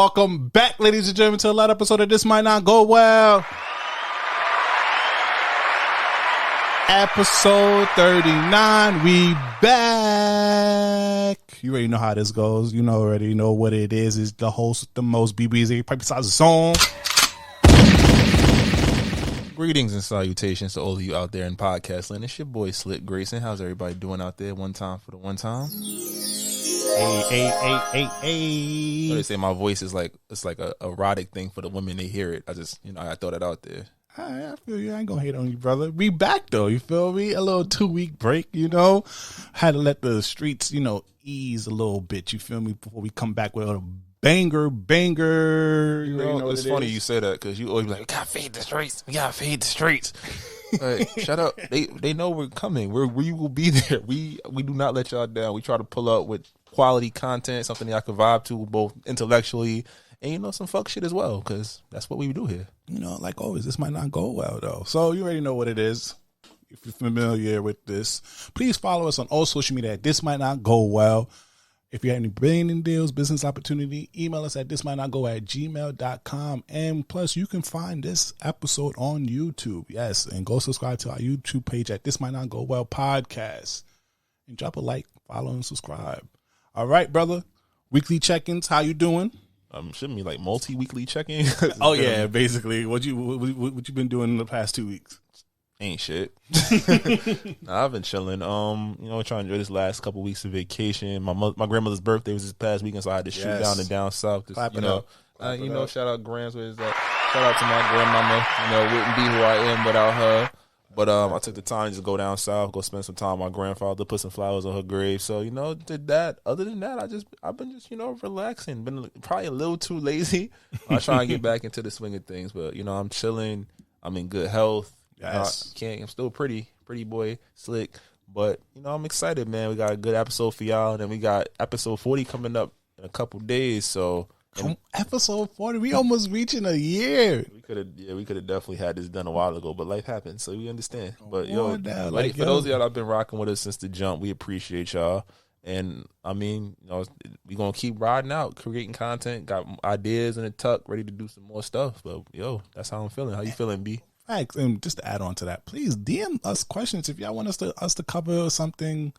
welcome back, ladies and gentlemen, to another episode of This Might Not Go Well. Episode 39, we back. You already know how this goes. You already know what it is. It's the host, the most BBZ, pipe besides the song. Greetings and salutations to all of you out there in podcast land. It's your boy Slick Grayson. How's everybody doing out there? One time for the one time. Hey. So they say my voice is like, it's like a erotic thing for the women. They hear it. I just, I throw that out there. I feel you. I ain't gonna hate on you, brother. We back though. You feel me? A little 2-week break. Had to let the streets, ease a little bit. You feel me? Before we come back with a banger. It's funny you say that because you always be like, we gotta feed the streets. Like, shut up. They know we're coming. We will be there. We do not let y'all down. We try to pull up with quality content, something that I can vibe to both intellectually and some fuck shit as well, because that's what we do here. Like always, this might not go well though. So you already know what it is. If you're familiar with this, please follow us on all social media at This Might Not Go Well. If you have any branding deals, business opportunity, email us at thismightnotgo@gmail.com. And plus, you can find this episode on YouTube. Yes, and go subscribe to our YouTube page at This Might Not Go Well Podcast. And drop a like, follow, and subscribe. All right, brother. Weekly check-ins. How you doing? Shouldn't be like multi-weekly check-in. Oh yeah, basically. What you been doing in the past 2 weeks? Ain't shit. Nah, I've been chilling. Trying to enjoy this last couple weeks of vacation. My grandmother's birthday was this past weekend, so I had to shoot down south. Just, shout out Grams with that. Shout out to my grandmama. Wouldn't be who I am without her. But I took the time to just go down south, go spend some time with my grandfather, put some flowers on her grave. So, did that. Other than that, I've been just, relaxing. Been probably a little too lazy. I try and get back into the swing of things. But, I'm chilling. I'm in good health. Yes. I'm still pretty boy, Slick. But, I'm excited, man. We got a good episode for y'all. And then we got episode 40 coming up in a couple days. So, episode 40, we almost reaching a year. We could have definitely had this done a while ago, but life happens, so we understand. But for those of y'all that have been rocking with us since the jump, we appreciate y'all. And we gonna keep riding out, creating content, got ideas in the tuck, ready to do some more stuff. But that's how I'm feeling. How you feeling, B? Thanks. And just to add on to that, please DM us questions if y'all want us to cover something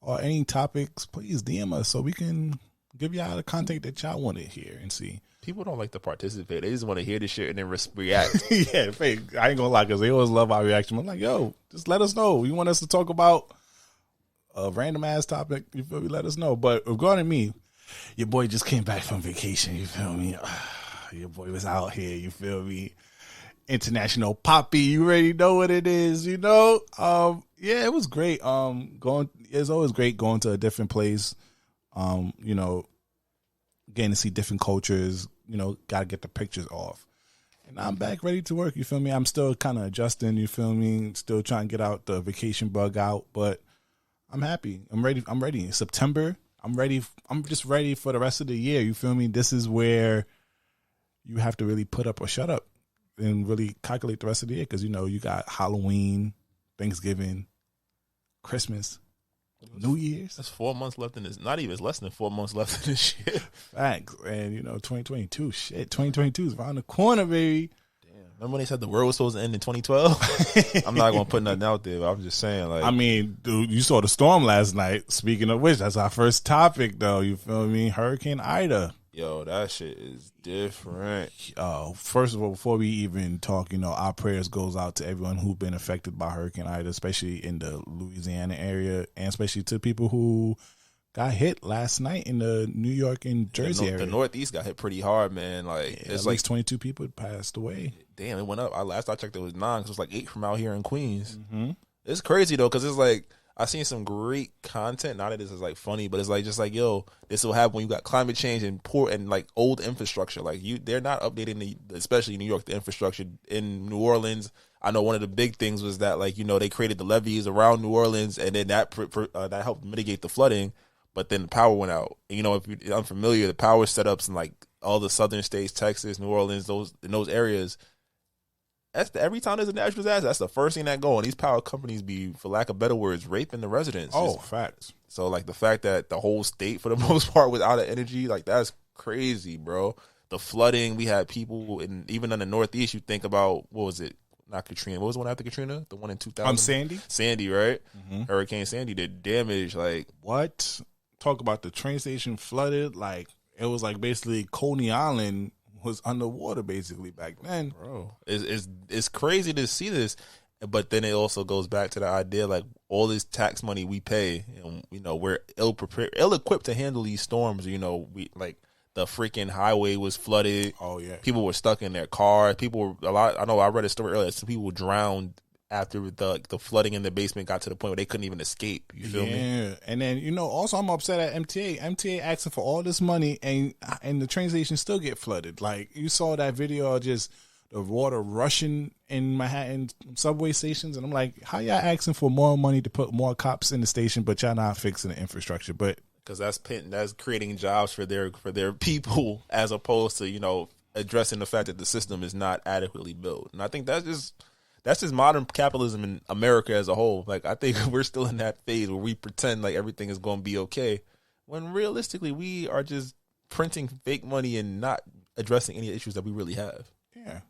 or any topics. Please DM us so we can give y'all the content that y'all want to hear and see. People don't like to participate. They just want to hear the shit and then react. Yeah, fake. I ain't gonna lie, because they always love our reaction. I'm like, just let us know. You want us to talk about a random ass topic? You feel me? Let us know. But regarding me, your boy just came back from vacation. You feel me? Your boy was out here. You feel me? International Poppy. You already know what it is. Yeah, it was great. It's always great going to a different place. Getting to see different cultures, got to get the pictures off. And I'm back ready to work, you feel me? I'm still kind of adjusting, you feel me? Still trying to get out the vacation bug out, but I'm happy. I'm ready. In September, I'm ready. I'm just ready for the rest of the year, you feel me? This is where you have to really put up or shut up and really calculate the rest of the year because, you got Halloween, Thanksgiving, Christmas, New Year's. That's 4 months left in this. Not even, it's less than 4 months left in this year. Thanks. And 2022, 2022 is around the corner, baby. Damn. Remember when they said the world was supposed to end in 2012? I'm not gonna put nothing out there, but I'm just saying, dude, you saw the storm last night. Speaking of which, that's our first topic though. You feel me? Hurricane Ida. Yo, that shit is different. First of all, before we even talk, our prayers goes out to everyone who's been affected by Hurricane Ida, especially in the Louisiana area, and especially to people who got hit last night in the New York and Jersey area. The Northeast got hit pretty hard, man. It's like 22 people passed away. Damn, it went up. Last I checked, it was 9, because it was like 8 from out here in Queens. Mm-hmm. It's crazy though, because it's like, I seen some great content. Not that this is funny, but it's this will happen when you got climate change and poor and old infrastructure. They're not updating especially New York, the infrastructure in New Orleans. I know one of the big things was that they created the levees around New Orleans, and then that helped mitigate the flooding. But then the power went out. And, if you're unfamiliar, the power setups in all the southern states, Texas, New Orleans, in those areas. Every time there's a natural disaster, that's the first thing that go. And these power companies be, for lack of better words, raping the residents. Oh, facts. So, the fact that the whole state, for the most part, was out of energy, that's crazy, bro. the flooding. We had people, and even in the Northeast, you think about, what was it? Not Katrina. What was the one after Katrina? The one in 2000? Sandy? Sandy, right? Mm-hmm. Hurricane Sandy did damage. Like, what? Talk about the train station flooded. Like, it was like basically Coney Island was underwater basically back then. Bro, it's crazy to see this. But then it also goes back to the idea, like, all this tax money we pay, and, you know, we're ill-equipped to handle these storms. You know, the freaking highway was flooded. Oh yeah, people were stuck in their cars. I know I read a story earlier. Some people drowned after the flooding in the basement got to the point where they couldn't even escape. You feel me? Yeah, and then, you know, also I'm upset at MTA. MTA asking for all this money, and the train station still get flooded. Like, you saw that video of just the water rushing in Manhattan subway stations, and I'm like, how y'all asking for more money to put more cops in the station, but y'all not fixing the infrastructure? But because that's creating jobs for their people, as opposed to, you know, addressing the fact that the system is not adequately built. And I think that's just modern capitalism in America as a whole. Like, I think we're still in that phase where we pretend like everything is going to be okay, when realistically we are just printing fake money and not addressing any issues that we really have. Yeah.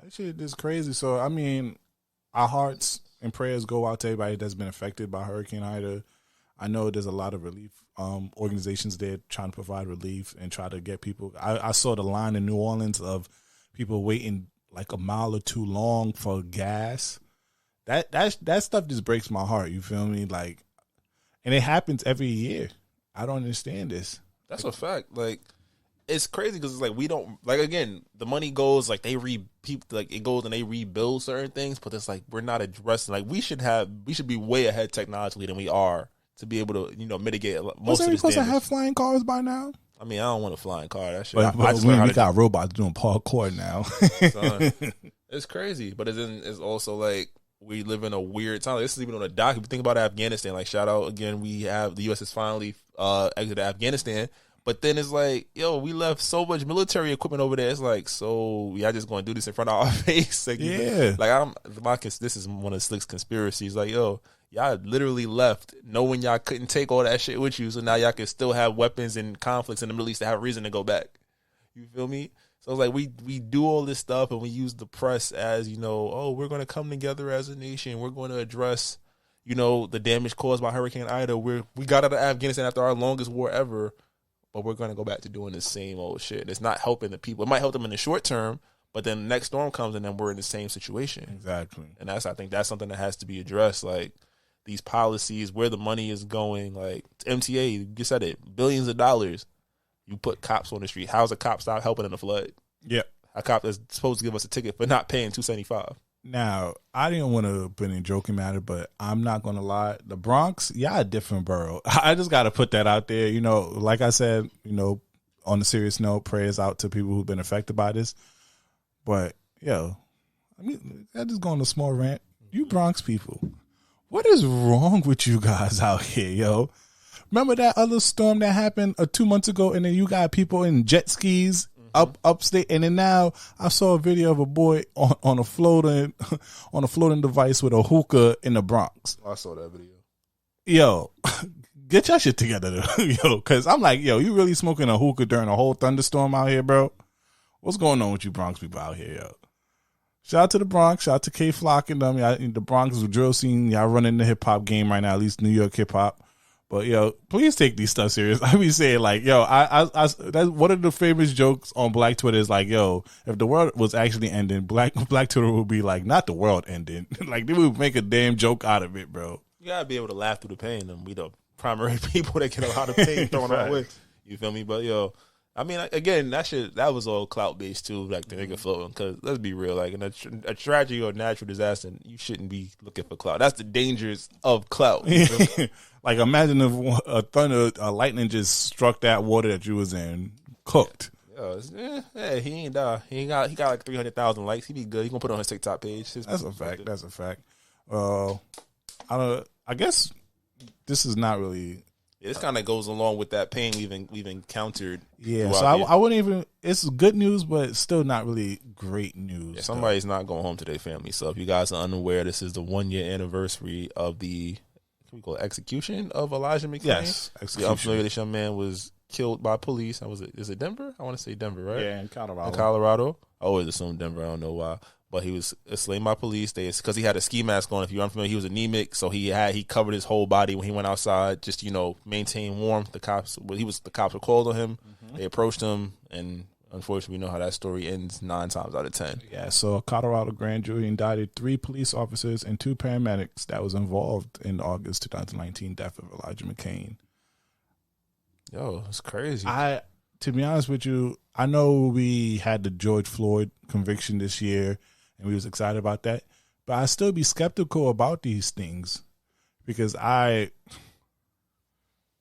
That shit is crazy. So, I mean, our hearts and prayers go out to everybody that's been affected by Hurricane Ida. I know there's a lot of relief organizations there trying to provide relief and try to get people. I saw the line in New Orleans of people waiting like a mile or two long for gas. That stuff just breaks my heart. You feel me? Like, and it happens every year. I don't understand this. That's a fact. Like, it's crazy because it's like, we don't, like, again, the money goes, like, it goes and they rebuild certain things, but it's like, we're not addressing, like, we should be way ahead technologically than we are to be able to, you know, mitigate most of this supposed damage. To have flying cars by now? I mean, I don't want a flying car. That shit. But we got robots doing parkour now. Son, it's crazy, but it's also like, we live in a weird time. This is even on a doc. If you think about Afghanistan, like, shout out again, we have the U.S. has finally exited Afghanistan. But then it's like, yo, we left so much military equipment over there. It's like, so y'all just going to do this in front of our face? Like, yeah. This is one of Slick's conspiracies. Like, yo, y'all literally left knowing y'all couldn't take all that shit with you. So now y'all can still have weapons and conflicts in the Middle East to have a reason to go back. You feel me? So it's like, we do all this stuff and we use the press as, you know, oh, we're going to come together as a nation. We're going to address, you know, the damage caused by Hurricane Ida. We got out of Afghanistan after our longest war ever. But we're going to go back to doing the same old shit. It's not helping the people. It might help them in the short term, but then the next storm comes and then we're in the same situation. Exactly. And I think that's something that has to be addressed. Like, these policies, where the money is going. Like, MTA, you said it, billions of dollars. You put cops on the street. How's a cop stop helping in a flood? Yeah. A cop is supposed to give us a ticket for not paying $275. Now, I didn't want to put in joking matter, but I'm not going to lie. The Bronx, y'all a different borough. I just got to put that out there. You know, like I said, you know, on a serious note, prayers out to people who've been affected by this. But, yo, I mean, I just go on a small rant. You Bronx people, what is wrong with you guys out here, yo? Remember that other storm that happened 2 months ago, and then you got people in jet skis upstate, and then now I saw a video of a boy on a floating device with a hookah in the Bronx. I saw that video. Yo, get your shit together, yo, because I'm like, yo, you really smoking a hookah during a whole thunderstorm out here, bro? What's going on with you Bronx people out here, yo? Shout out to the Bronx, shout out to K Flock and them. Y'all, the Bronx is a drill scene. Y'all running the hip hop game right now, at least New York hip hop. But, yo, please take these stuff serious. I be saying, like, yo, that's one of the famous jokes on Black Twitter is like, yo, if the world was actually ending, Black Twitter would be like, not the world ending. Like, they would make a damn joke out of it, bro. You gotta be able to laugh through the pain, and we the primary people that get a lot of pain thrown our way. You feel me? But, yo, I mean, again, that was all clout based too, like the nigga floating. Because let's be real, like in a tragedy or natural disaster, you shouldn't be looking for clout. That's the dangers of clout. Like, imagine if a lightning just struck that water that you was in, cooked. Yeah, he ain't die. He got like 300,000 likes. He be good. He gonna put it on his TikTok page. That's a fact. That's a fact. I guess this is not really. Yeah, this kind of goes along with that pain we've encountered. Yeah, so I wouldn't even. It's good news, but still not really great news. Yeah, somebody's not going home to their family. So if you guys are unaware, this is the 1 year anniversary of the. We call it execution of Elijah McClain. Yes, execution. I'm familiar. This young man was killed by police. Is it Denver? I want to say Denver, right? Yeah, in Colorado. In Colorado. I always assume Denver. I don't know why. But he was slain by police. Because he had a ski mask on. If you're unfamiliar, he was anemic, so he covered his whole body when he went outside, just maintain warmth. The cops were called on him. Mm-hmm. They approached him, and unfortunately, we know how that story ends 9 times out of 10. Yeah. So a Colorado grand jury indicted 3 police officers and 2 paramedics that was involved in the August 2019 death of Elijah McClain. Yo, it's crazy. To be honest with you, I know we had the George Floyd conviction this year, and we was excited about that. But I still be skeptical about these things because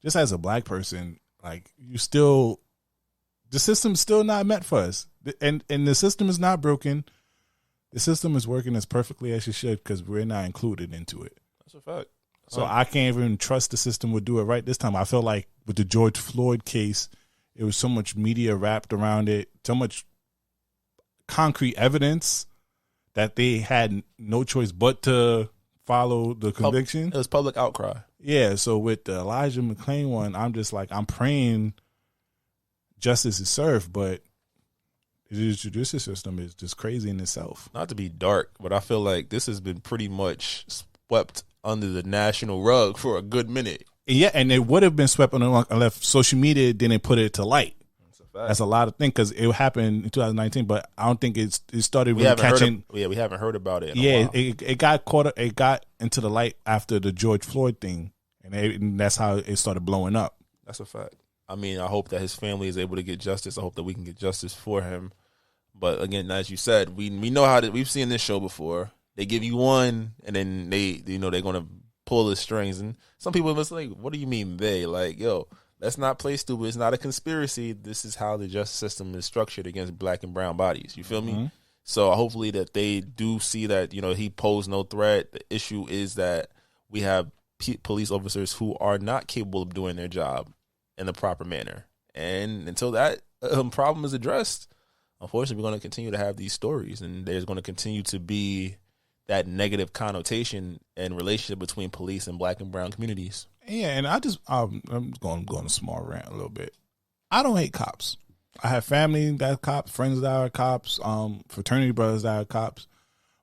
just as a black person, like the system's still not meant for us. And the system is not broken. The system is working as perfectly as it should because we're not included into it. That's a fact. So I can't even trust the system would do it right this time. I feel like with the George Floyd case, it was so much media wrapped around it, so much concrete evidence that they had no choice but to follow the conviction. It was public outcry. Yeah, so with the Elijah McClain one, I'm just like, I'm praying justice is served, but the judicial system is just crazy in itself. Not to be dark, but I feel like this has been pretty much swept under the national rug for a good minute. Yeah, and it would have been swept under the rug unless social media didn't put it to light. That's a lot of things because it happened in 2019, but I don't think it started really catching. We haven't heard about it. It got caught. It got into the light after the George Floyd thing, and that's how it started blowing up. That's a fact. I mean, I hope that his family is able to get justice. I hope that we can get justice for him. But again, as you said, we know how we've seen this show before. They give you one, and then they're going to pull the strings. And some people must like, what do you mean they? Like, yo, let's not play stupid. It's not a conspiracy. This is how the justice system is structured against black and brown bodies. You feel me? So hopefully that they do see that, he posed no threat. The issue is that we have police officers who are not capable of doing their job in the proper manner. And until that problem is addressed, unfortunately, we're going to continue to have these stories, and there's going to continue to be that negative connotation and relationship between police and black and brown communities. Yeah, and I'm going a small rant a little bit. I don't hate cops. I have family that are cops, friends that are cops, fraternity brothers that are cops.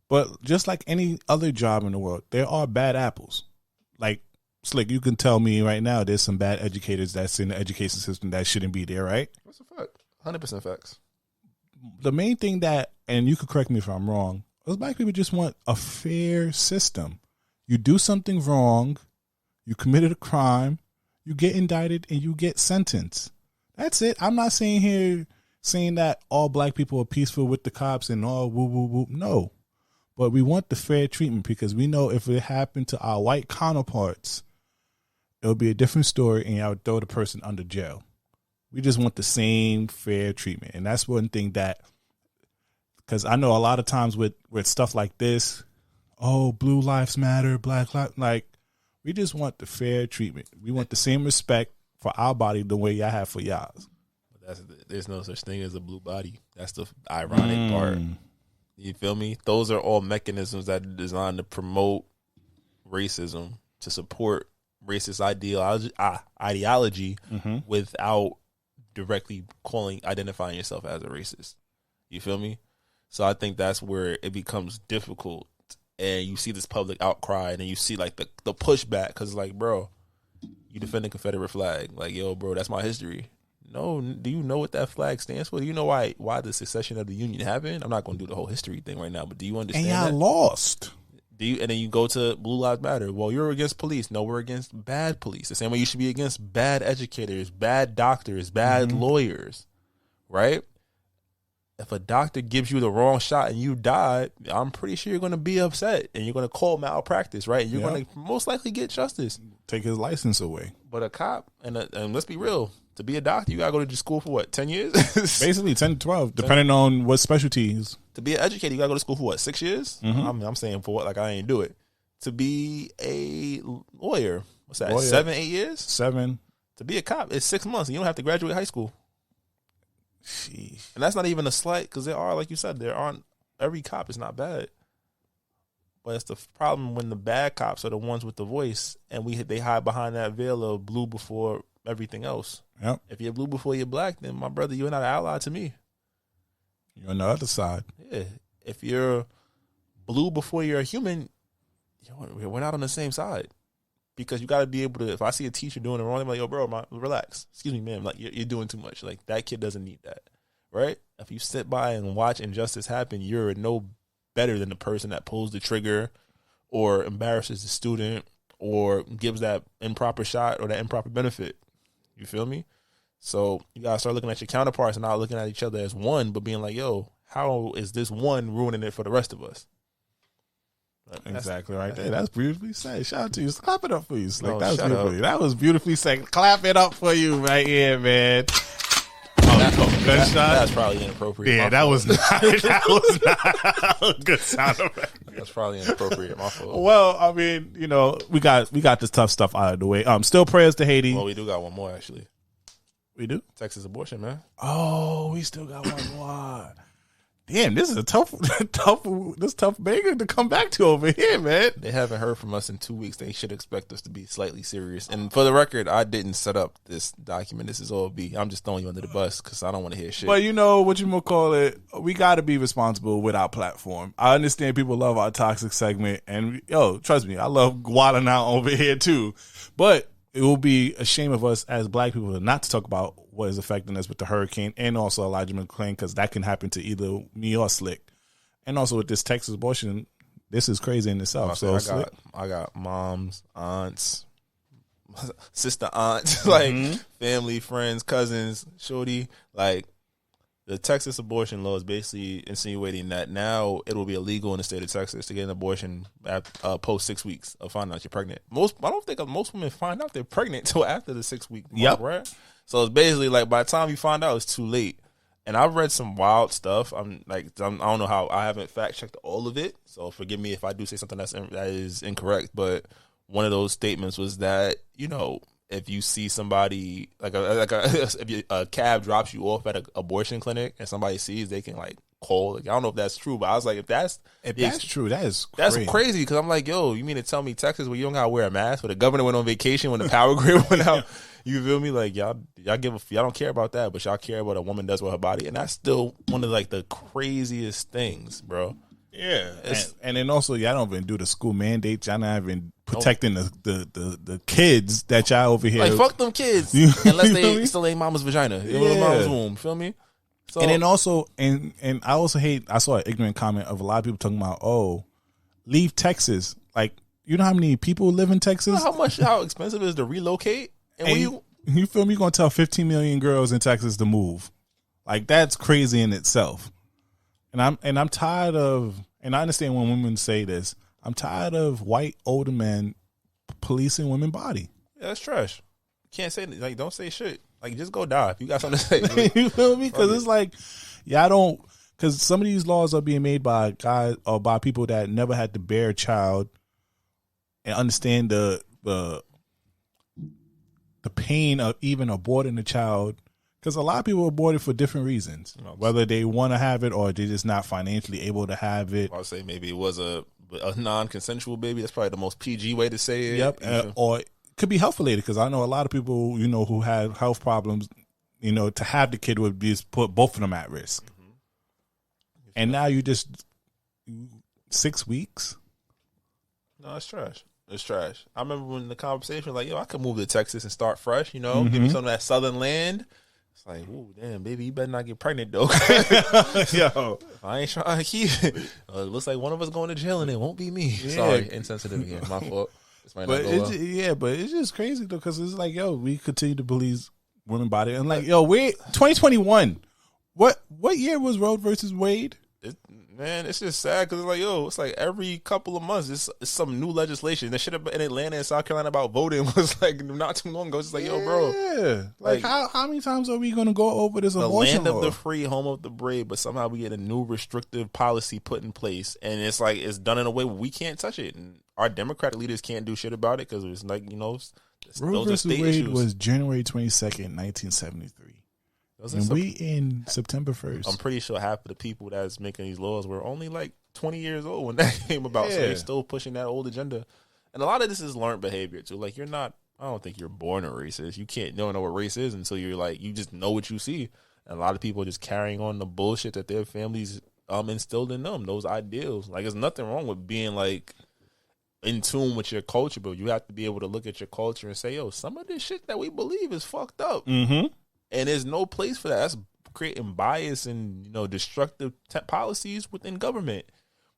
But just like any other job in the world, there are bad apples. Like, Slick, you can tell me right now there's some bad educators that's in the education system that shouldn't be there, right? That's a fact. 100% facts. The main thing that, and you could correct me if I'm wrong, those black people just want a fair system. You do something wrong, you committed a crime, you get indicted, and you get sentenced. That's it. I'm not saying that all black people are peaceful with the cops and all woo woo woo. No. But we want the fair treatment because we know if it happened to our white counterparts, it'll be a different story and I would throw the person under jail. We just want the same fair treatment. And that's one thing that, because I know a lot of times with stuff like this, oh, blue lives matter, black lives, like, we just want the fair treatment. We want the same respect for our body the way y'all have for y'all's. There's no such thing as a blue body. That's the ironic part. You feel me? Those are all mechanisms that are designed to promote racism, to support racist ideology without directly identifying yourself as a racist. You feel me? So I think that's where it becomes difficult, and you see this public outcry, and then you see like the pushback because like, bro, you defend the Confederate flag, like, yo, bro, that's my history. No, do you know what that flag stands for? Do you know why the secession of the Union happened? I'm not going to do the whole history thing right now, but do you understand? And y'all lost. And then you go to Blue Lives Matter. Well, you're against police. No, we're against bad police. The same way you should be against bad educators, bad doctors, bad lawyers, right? If a doctor gives you the wrong shot and you die, I'm pretty sure you're going to be upset and you're going to call malpractice, right? You're going to most likely get justice. Take his license away. But a cop, and let's be real, to be a doctor, you got to go to school for what, 10 years? Basically 10 to 12, depending on what specialties. To be an educator, you got to go to school for what, 6 years? I'm saying for what, like I ain't do it. To be a lawyer, what's that, 7, 8 years? 7. To be a cop, it's 6 months and you don't have to graduate high school. Sheesh. And that's not even a slight, because there are, like you said, every cop is not bad. But it's the problem when the bad cops are the ones with the voice, and they hide behind that veil of blue before everything else. Yep. If you're blue before you're black, then my brother, you're not an ally to me. You're on the other side. Yeah. If you're blue before you're a human, we're not on the same side. Because you got to be able to, if I see a teacher doing it wrong, I'm like, yo, bro, relax. Excuse me, ma'am. Like, you're doing too much. Like, that kid doesn't need that. Right? If you sit by and watch injustice happen, you're no better than the person that pulls the trigger or embarrasses the student or gives that improper shot or that improper benefit. You feel me? So you got to start looking at your counterparts and not looking at each other as one, but being like, yo, how is this one ruining it for the rest of us? Exactly right there. That's beautifully said. Shout out to you. Clap it up for you, Slick. No, that was beautiful. up. That was beautifully said. Clap it up for you right here, man. Gunshot. That's probably inappropriate. Yeah, that was not. That was not a good sound effect. That's probably inappropriate. My fault. Well, I mean, we got this tough stuff out of the way. Still prayers to Haiti. Well, we do got one more actually. We do? Texas abortion, man. Oh, we still got one more. Damn, this is a tough banger to come back to over here, man. They haven't heard from us in 2 weeks. They should expect us to be slightly serious. And for the record, I didn't set up this document. This is all B. I'm just throwing you under the bus because I don't want to hear shit. But you know what you gonna call it? We got to be responsible with our platform. I understand people love our toxic segment, and trust me, I love wilding out over here too. But it will be a shame of us as black people not to talk about what is affecting us with the hurricane and also Elijah McClain, because that can happen to either me or Slick. And also with this Texas abortion, this is crazy in itself. I got moms, aunts, sister aunts, like family, friends, cousins, shorty. Like, the Texas abortion law is basically insinuating that now it will be illegal in the state of Texas to get an abortion post 6 weeks of finding out you're pregnant. I don't think most women find out they're pregnant till after the 6 week mark, right? So it's basically like by the time you find out, it's too late. And I've read some wild stuff. I don't know how. I haven't fact checked all of it, so forgive me if I do say something that is incorrect. But one of those statements was that if you see somebody if a cab drops you off at an abortion clinic and somebody sees, they can like call. Like, I don't know if that's true, but I was like, if that's true, that's crazy. Because I'm like, yo, you mean to tell me Texas where you don't gotta wear a mask, but the governor went on vacation when the power grid went out? You feel me? Like, y'all don't care about that, but y'all care about what a woman does with her body, and that's still one of like the craziest things, bro. Yeah, and then also y'all don't even do the school mandates. Y'all not even protecting the kids that y'all over here. Like, fuck them kids, unless they still ain't mama's vagina, mama's womb. Feel me? So, and then also, and I also I saw an ignorant comment of a lot of people talking about, leave Texas. Like, you know how many people live in Texas? How expensive it is to relocate? And you feel me? You're gonna tell 15 million girls in Texas to move? Like, that's crazy in itself. And I'm tired of, and I understand when women say this, I'm tired of white older men policing women's body. Yeah, that's trash. Can't say, like, don't say shit. Like, just go die if you got something to say. You feel me? Because it's like, because some of these laws are being made by guys or by people that never had to bear a child and understand the pain of even aborting a child. Because a lot of people abort it for different reasons, whether they want to have it or they're just not financially able to have it. I'll say maybe it was a non-consensual baby. That's probably the most PG way to say it. Yep, or it could be health related, because I know a lot of people, who have health problems, to have the kid would be put both of them at risk. Mm-hmm. And now 6 weeks. No, it's trash. It's trash. I remember when the conversation was like, yo, I could move to Texas and start fresh, give me some of that southern land. It's like, ooh, damn, baby, you better not get pregnant, though. Yo, I ain't trying to keep it. It looks like one of us going to jail and it won't be me. Yeah. Sorry, insensitive again. My fault. But it's just crazy, though, because it's like, yo, we continue to police women's body. And like, yo, we're 2021. What year was Roe versus Wade? Man, it's just sad because it's like, yo, it's like every couple of months, it's some new legislation. That should have been in Atlanta and South Carolina about voting was like not too long ago. It's just like, yo, bro. Yeah. Like how many times are we going to go over this abortion law? The land law? of the free, home of the brave, but somehow we get a new restrictive policy put in place. And it's like, it's done in a way where we can't touch it. And our Democratic leaders can't do shit about it because it's like, Roe versus Wade issues. Was January 22nd, 1973. And we in September 1st. I'm pretty sure half of the people that's making these laws were only like 20 years old when that came about. Yeah. So they're still pushing that old agenda. And a lot of this is learned behavior too. Like, you're not I don't think you're born a racist. You don't know what race is until you're like, you just know what you see. And a lot of people are just carrying on the bullshit that their families instilled in them, those ideals. Like, there's nothing wrong with being like in tune with your culture, but you have to be able to look at your culture and say, yo, some of this shit that we believe is fucked up. Mm-hmm. And there's no place for that. That's creating bias and, you know, destructive policies within government,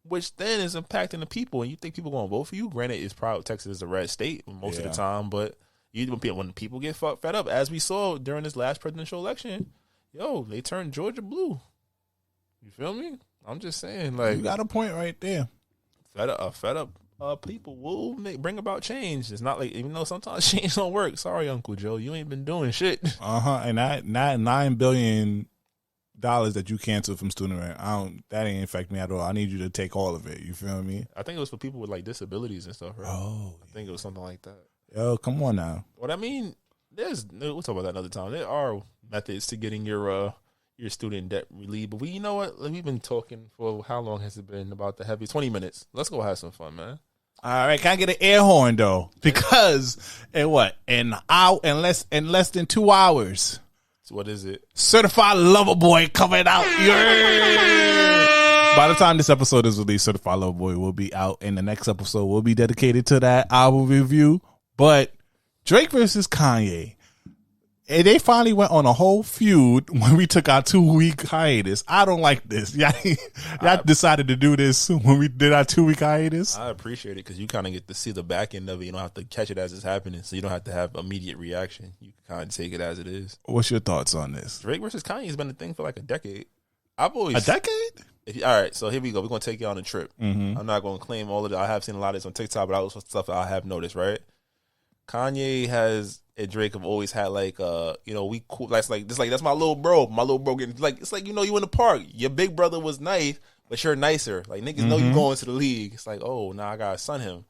which then is impacting the people. And you think people going to vote for you? Granted, it's probably Texas is a red state most of the time, but when people get fed up, as we saw during this last presidential election, yo, they turned Georgia blue. You feel me? I'm just saying, like, you got a point right there. Fed up people will bring about change. It's not like, even though sometimes change don't work. Sorry, Uncle Joe, you ain't been doing shit. And that $9 billion that you canceled from student rent, that ain't affect me at all. I need you to take all of it. You feel me? I think it was for people with like disabilities and stuff, right? Oh, I think it was something like that. Yo, come on now. What I mean, we'll talk about that another time. There are methods to getting your student debt relieved. But you know what? We've been talking for how long has it been about the heavy? 20 minutes. Let's go have some fun, man. All right, can I get an air horn though? Because in less than 2 hours. So what is it? Certified Lover Boy coming out. Yeah. By the time this episode is released, Certified Lover Boy will be out, and the next episode will be dedicated to that album review. But Drake versus Kanye. And they finally went on a whole feud when we took our 2-week hiatus. I don't like this. Y'all decided to do this when we did our 2-week hiatus. I appreciate it because you kind of get to see the back end of it. You don't have to catch it as it's happening, so you don't have to have immediate reaction. You can kind of take it as it is. What's your thoughts on this? Drake versus Kanye has been a thing for like a decade. A decade? All right, so here we go. We're going to take you on a trip. Mm-hmm. I'm not going to claim all of it. I have seen a lot of this on TikTok, but also stuff that I have noticed, right? Kanye and Drake have always had like we cool. That's my little bro. My little bro getting like, it's like, you in the park. Your big brother was nice, but you're nicer. Like, niggas know you going to the league. It's like, oh, now I gotta son him.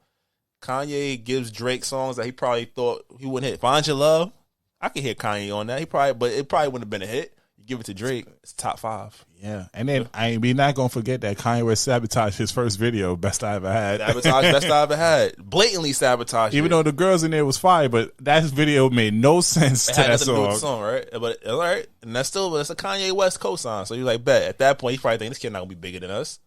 Kanye gives Drake songs that he probably thought he wouldn't hit. Find Your Love. I could hear Kanye on that. But it probably wouldn't have been a hit. You give it to Drake, it's top 5. Yeah, and then we're not gonna forget that Kanyewest sabotaged his first video, Best I Ever Had. Sabotage, Best I Ever Had. Blatantly sabotaged. Even though the girls in there was fire, but that video made no sense to that song. With the song, right? But all right, and that's a Kanye West cosign. So you're like, bet at that point, you probably think this kid not gonna be bigger than us.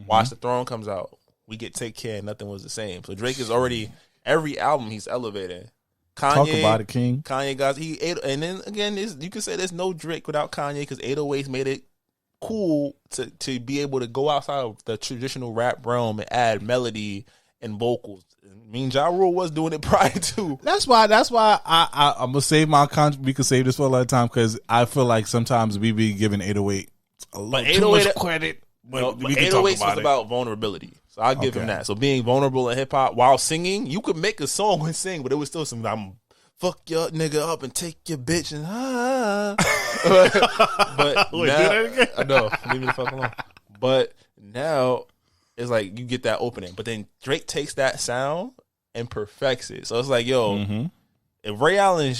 Watch the Throne comes out, we get Take Care, Nothing Was the Same. So Drake is already every album he's elevating. Kanye, talk about it, King. Kanye guys, and then again, you can say there's no Drake without Kanye because 808s made it cool to be able to go outside of the traditional rap realm and add melody and vocals. I mean, Ja Rule was doing it prior to. That's why I'm gonna save my we could save this for a lot of time because I feel like sometimes we be giving 808 a little too much credit. But 808 was about vulnerability, so I'll give him that. So being vulnerable in hip hop while singing, you could make a song and sing, but it was still some fuck your nigga up and take your bitch and but wait, now, do that again? I know, leave me the fuck alone. But now it's like you get that opening, but then Drake takes that sound and perfects it. So it's like, yo, if Ray Allen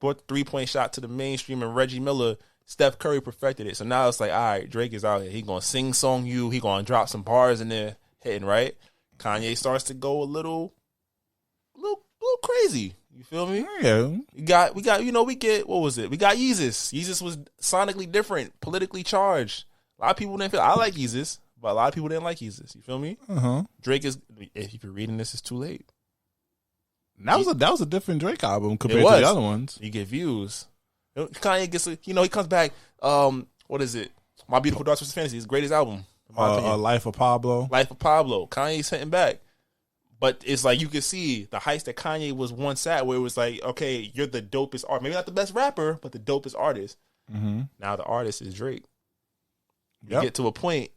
brought the 3-point shot to the mainstream and Reggie Miller, Steph Curry perfected it. So now it's like, all right, Drake is out here. He gonna sing song you. He gonna drop some bars in there, hitting right. Kanye starts to go a little crazy. You feel me? Yeah. We got, what was it? We got Yeezus. Yeezus was sonically different, politically charged. A lot of people didn't feel, I like Yeezus, but a lot of people didn't like Yeezus. You feel me? Drake is, if you're reading this, it's too late. That was a different Drake album compared to the other ones. You get views. Kanye gets, he comes back. What is it? My Beautiful Dark Twisted Fantasy, his greatest album. Life of Pablo. Life of Pablo. Kanye's hitting back. But it's like you can see the heights that Kanye was once at where it was like, okay, you're the dopest artist. Maybe not the best rapper, but the dopest artist. Now the artist is Drake. You get to a point,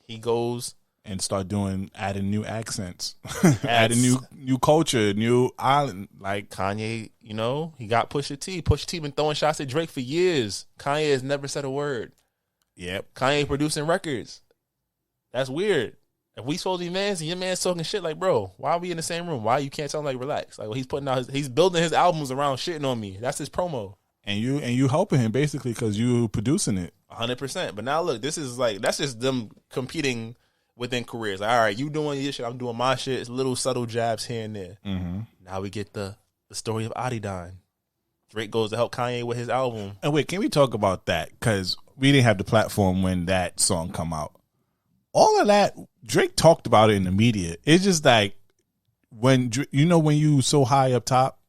he goes and start adding new accents, adding new culture, new island. Like Kanye, he got Pusha T. Pusha T been throwing shots at Drake for years. Kanye has never said a word. Yep. Kanye producing records. That's weird. If we supposed to be mans and your man's talking shit, like, bro, why are we in the same room? Why you can't tell him, like, relax? Like, he's putting out he's building his albums around shitting on me. That's his promo. And you helping him basically because you producing it 100%. But now look, this is like, that's just them competing within careers. Like, all right, you doing your shit, I'm doing my shit. It's little subtle jabs here and there. Now we get the the story of Adidon. Drake goes to help Kanye with his album. And wait, can we talk about that? Because we didn't have the platform when that song come out. All of that, Drake talked about it in the media. It's just like when you so high up top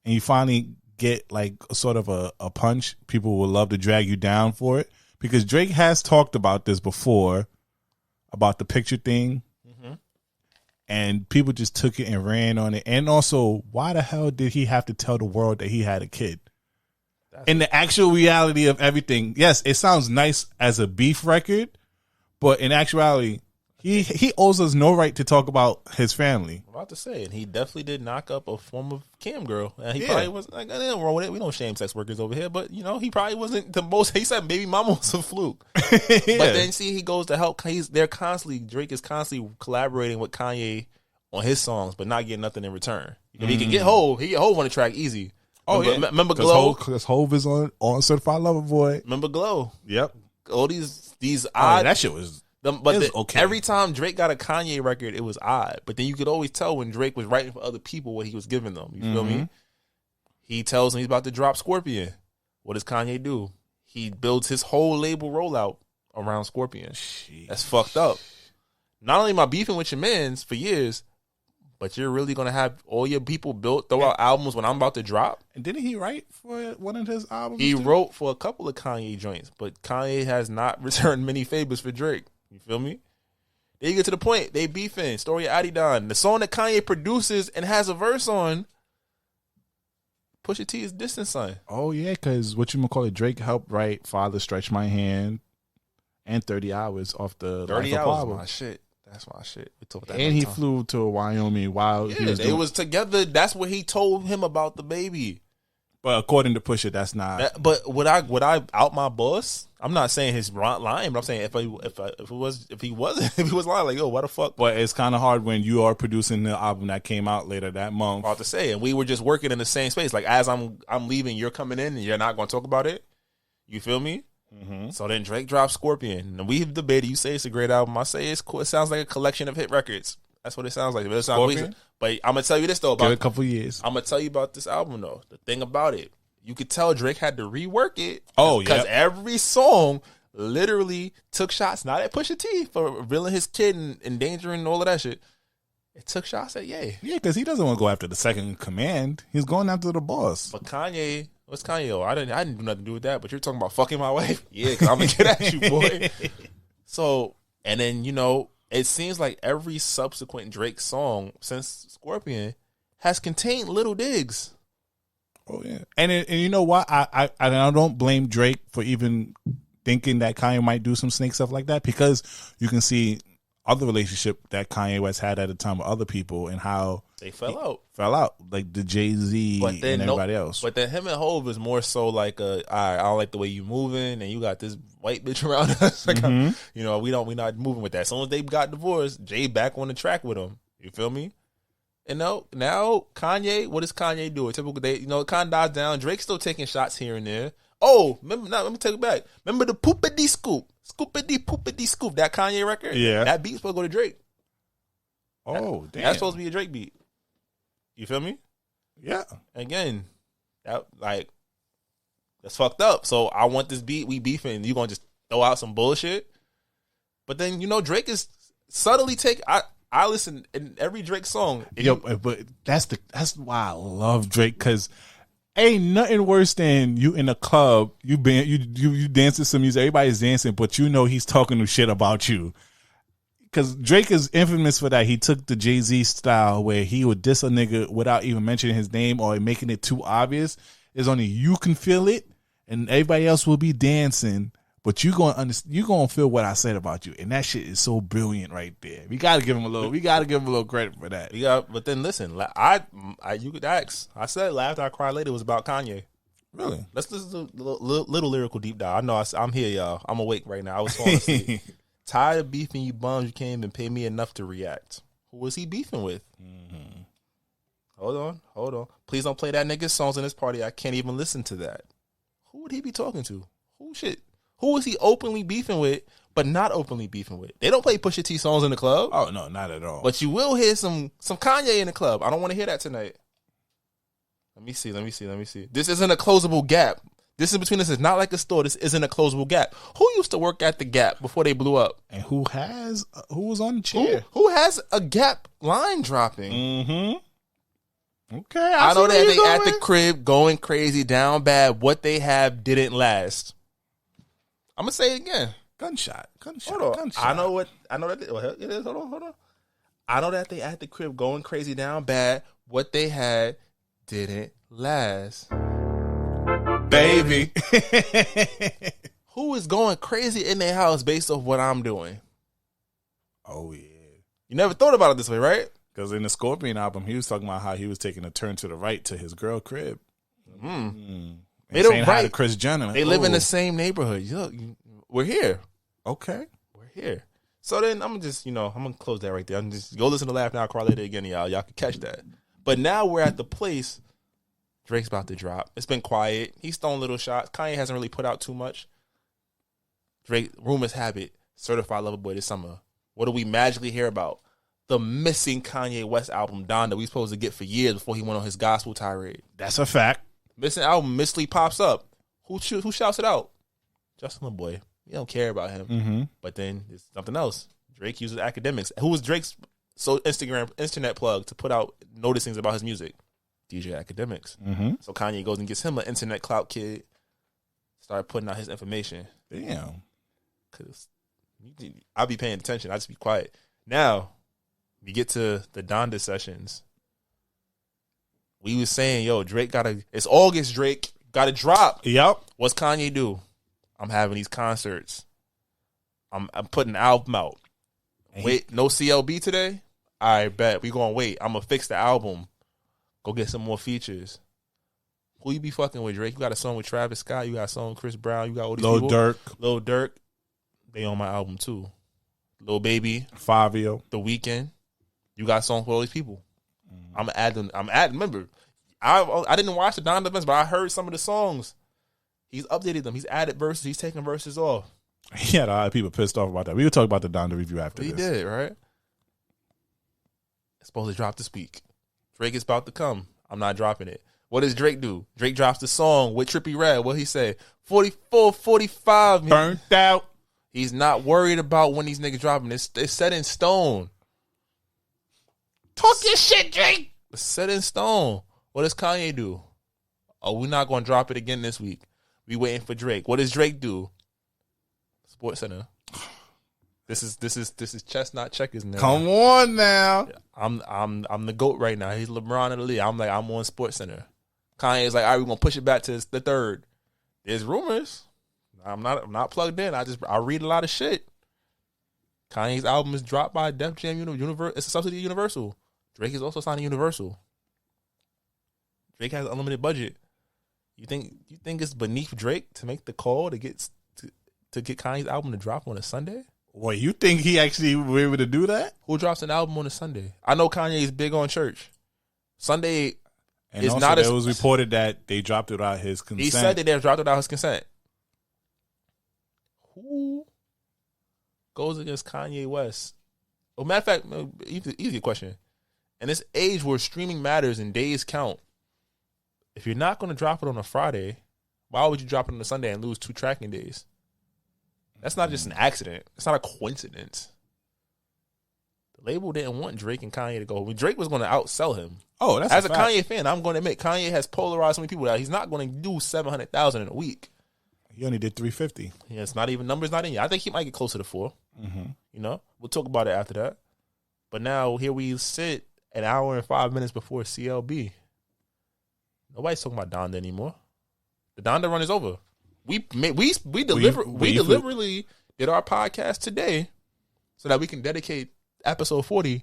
and you finally get like a sort of a punch, people will love to drag you down for it. Because Drake has talked about this before, about the picture thing. And people just took it and ran on it. And also, why the hell did he have to tell the world that he had a kid? In the actual reality of everything, yes, it sounds nice as a beef record, but in actuality, he owes us no right to talk about his family. I'm about to say, and he definitely did knock up a former cam girl. And he probably was like, nothing wrong with it. We don't shame sex workers over here, but he probably wasn't the most. He said baby mama was a fluke. But then see, he goes to help. Drake is constantly collaborating with Kanye on his songs, but not getting nothing in return. If he can get Hov, he get Hov on the track easy. Remember Glow? Because Hov is on Certified Lover Boy. Remember Glow? Yep. All these odd. That shit was. Okay. Every time Drake got a Kanye record, it was odd. But then you could always tell when Drake was writing for other people what he was giving them. You feel me? He tells him he's about to drop Scorpion. What does Kanye do? He builds his whole label rollout around Scorpion. Jeez. That's fucked up. Not only am I beefing with your mans for years, but you're really going to have all your people throw out albums when I'm about to drop? And didn't he write for one of his albums? He wrote for a couple of Kanye joints, but Kanye has not returned many favors for Drake. You feel me? Then you get to the point. They beefing. Story of Adidon. The song that Kanye produces and has a verse on, Pusha T is Distant Son. Oh, yeah, because Drake helped write Father Stretch My Hand and 30 Hours off the 30 Hours album. My shit. That's my shit. We talked about that. And he flew to Wyoming while he was was together. That's what he told him about the baby. But according to Pusha, that's not. But would I out my boss? I'm not saying he's lying, but I'm saying if he was lying, like, yo, what the fuck? But it's kind of hard when you are producing the album that came out later that month. I'm about to say, and we were just working in the same space. Like as I'm leaving, you're coming in, and you're not going to talk about it. You feel me? Mm-hmm. So then Drake drops Scorpion, and we've debated. You say it's a great album. I say it's cool. It sounds like a collection of hit records. That's what it sounds like. But I'm gonna tell you this though. Give it a couple years. I'm gonna tell you about this album though. The thing about it, you could tell Drake had to rework it. Because every song literally took shots, not at Pusha T for revealing his kid and endangering all of that shit. It took shots at Ye. Yeah, because he doesn't want to go after the second in command. He's going after the boss. But Kanye, what's Kanye? I didn't do nothing to do with that. But you're talking about fucking my wife. Yeah, because I'm gonna get at you, boy. So, and then it seems like every subsequent Drake song since Scorpion has contained little digs. Oh yeah, and you know what? I don't blame Drake for even thinking that Kanye might do some snake stuff like that, because you can see other relationship that Kanye West had at the time with other people and how they fell out like the Jay-Z and everybody else. But then him and Hov is more so like I don't like the way you moving, and you got this white bitch around us. Like we not moving with that. As soon as they got divorced, Jay back on the track with him. You feel me? And now Kanye, what does Kanye do? A typical day, it kind of dies down. Drake's still taking shots here and there. Oh, let me take it back. Remember the Poopity Scoop? Scoopity Poopity Scoop, that Kanye record? Yeah. That beat's supposed to go to Drake. Oh, damn. That's supposed to be a Drake beat. You feel me? Yeah. Again, that's fucked up. So I want this beat, we beefing, you gonna just throw out some bullshit? But then, Drake is subtly taking... I listen in every Drake song. But that's why I love Drake, because ain't nothing worse than you in a club, you dancing some music, everybody's dancing, but he's talking shit about you. Because Drake is infamous for that. He took the Jay-Z style where he would diss a nigga without even mentioning his name or making it too obvious. It's only you can feel it, and everybody else will be dancing. But you gonna feel what I said about you, and that shit is so brilliant right there. We gotta give him a little credit for that. But then listen, you could ask. I said "Laugh I Cry Later" was about Kanye. Really? Let's listen to a little lyrical deep dive. I know I'm here, y'all. I'm awake right now. I was falling asleep. Tired of beefing you bums. You can't even pay me enough to react. Who was he beefing with? Mm-hmm. Hold on. Please don't play that nigga's songs in this party. I can't even listen to that. Who would he be talking to? Who is he openly beefing with, but not openly beefing with? They don't play Pusha T songs in the club. Oh, no, not at all. But you will hear some Kanye in the club. I don't want to hear that tonight. Let me see. This isn't a closable gap. This is between us. It's not like a store. This isn't a closable gap. Who used to work at the Gap before they blew up? And who was on the chair? Who has a Gap line dropping? Mm-hmm. Okay. I know that they at the crib going crazy, down bad. What they have didn't last. I'm gonna say it again. Gunshot. Hold on. I know that it is. Hold on. I know that they at the crib going crazy, down bad. What they had didn't last. Baby. Who is going crazy in their house based off what I'm doing? Oh, yeah. You never thought about it this way, right? Because in the Scorpion album, he was talking about how he was taking a turn to the right to his girl crib. They don't hi to Chris Jenner. They live in the same neighborhood. Look, we're here. Okay. We're here. So then I'm just, I'm going to close that right there. I'm just go listen to Laugh Now, Cry Later again, y'all. Y'all can catch that. But now we're at the place. Drake's about to drop. It's been quiet. He's throwing little shots. Kanye hasn't really put out too much. Drake, rumors have it, Certified Lover Boy this summer. What do we magically hear about? The missing Kanye West album, Donda, we supposed to get for years before he went on his gospel tirade. That's a fact. Missing album, mysteriously pops up. Who shouts it out? Justin LeBoy. We don't care about him. Mm-hmm. But then there's something else. Drake uses academics. Who was Drake's internet plug to put out noticings about his music? DJ Academics. Mm-hmm. So Kanye goes and gets him an internet clout kid. Start putting out his information. Damn. Cause I'll be paying attention. I just be quiet. Now we get to the Donda sessions. We was saying, Drake it's August. Drake gotta drop. Yep. What's Kanye do? I'm having these concerts. I'm putting an album out. Wait, no CLB today? I bet we gonna wait. I'm gonna fix the album. Go get some more features. Who you be fucking with, Drake? You got a song with Travis Scott. You got a song with Chris Brown. You got all these people. Lil Durk. They on my album too. Lil Baby. Fabio. The Weeknd. You got songs with all these people. I'm gonna add them. Remember, I didn't watch the Donda events, but I heard some of the songs. He's updated them. He's added verses. He's taking verses off. He had a lot of people pissed off about that. We will talk about the Donda review after this. He did, right? It's supposed to drop this week. Drake is about to come. I'm not dropping it. What does Drake do? Drake drops the song with Trippie Redd. What he say? 44, 45. Burnt out. He's not worried about when these niggas dropping. It's set in stone. Talk your shit, Drake. It's set in stone. What does Kanye do? Oh, we're not going to drop it again this week. We waiting for Drake. What does Drake do? Sports Center. This is chess, not checkers now. Come on now. I'm the GOAT right now. He's LeBron of the league. I'm on Sports Center. Kanye's like, all right, we're gonna push it back to the third. There's rumors. I'm not plugged in. I read a lot of shit. Kanye's album is dropped by Def Jam Universal. It's a subsidy of Universal. Drake is also signing Universal. Drake has an unlimited budget. You think it's beneath Drake to make the call to get Kanye's album to drop on a Sunday? Wait, you think he actually were able to do that? Who drops an album on a Sunday? I know Kanye is big on church. Sunday and is also not. It was reported that they dropped it without his consent. He said that they dropped it without his consent. Who goes against Kanye West? Well, matter of fact, easy question. In this age where streaming matters and days count, if you're not going to drop it on a Friday, why would you drop it on a Sunday and lose 2 tracking days? That's not just an accident. It's not a coincidence. The label didn't want Drake and Kanye to go. I mean, Drake was going to outsell him. Oh, that's as a fact. Kanye fan, I'm going to admit Kanye has polarized so many people that he's not going to do 700,000 in a week. He only did 350. Yeah, it's not even numbers not in yet. I think he might get closer to 4. Mm-hmm. We'll talk about it after that. But now here we sit an hour and 5 minutes before CLB. Nobody's talking about Donda anymore. The Donda run is over. We deliberately did our podcast today so that we can dedicate episode 40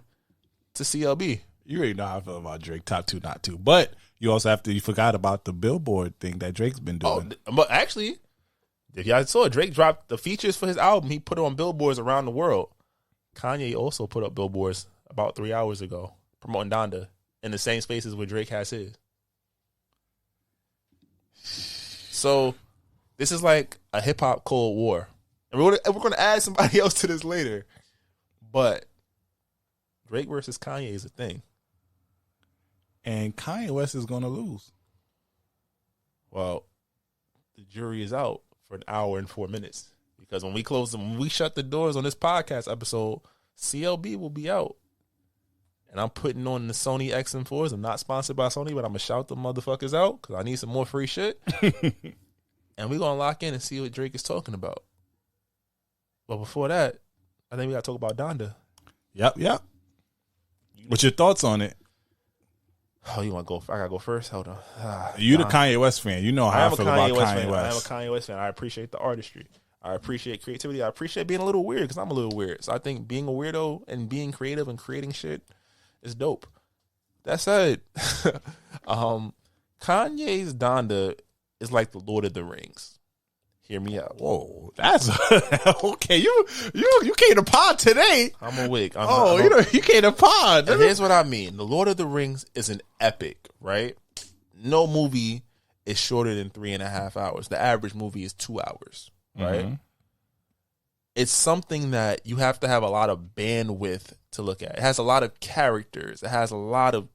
to CLB. You already know how I feel about Drake, top 2, not 2. But you also you forgot about the Billboard thing that Drake's been doing. Oh, but actually, if y'all saw, Drake dropped the features for his album. He put it on billboards around the world. Kanye also put up billboards about 3 hours ago promoting Donda in the same spaces where Drake has his. So this is like a hip-hop Cold War. And we're going to add somebody else to this later. But Drake versus Kanye is a thing. And Kanye West is going to lose. Well, the jury is out for an hour and 4 minutes because when we shut the doors on this podcast episode, CLB will be out. And I'm putting on the Sony XM4s. I'm not sponsored by Sony, but I'm going to shout the motherfuckers out because I need some more free shit. And we're going to lock in and see what Drake is talking about. But before that, I think we got to talk about Donda. Yep. What's your thoughts on it? Oh, you want to go? I got to go first? Hold on. You the Kanyewest fan. You know how I feel about Kanye West. I am a Kanye West fan. I appreciate the artistry. I appreciate creativity. I appreciate being a little weird because I'm a little weird. So I think being a weirdo and being creative and creating shit is dope. That said, Kanye's Donda is like the Lord of the Rings. Hear me out. Whoa, that's okay. You came to pod today. I'm awake. You came to pod. And here's what I mean. The Lord of the Rings is an epic, right? No movie is shorter than 3.5 hours. The average movie is 2 hours, right? Mm-hmm. It's something that you have to have a lot of bandwidth to look at. It has a lot of characters. It has a lot of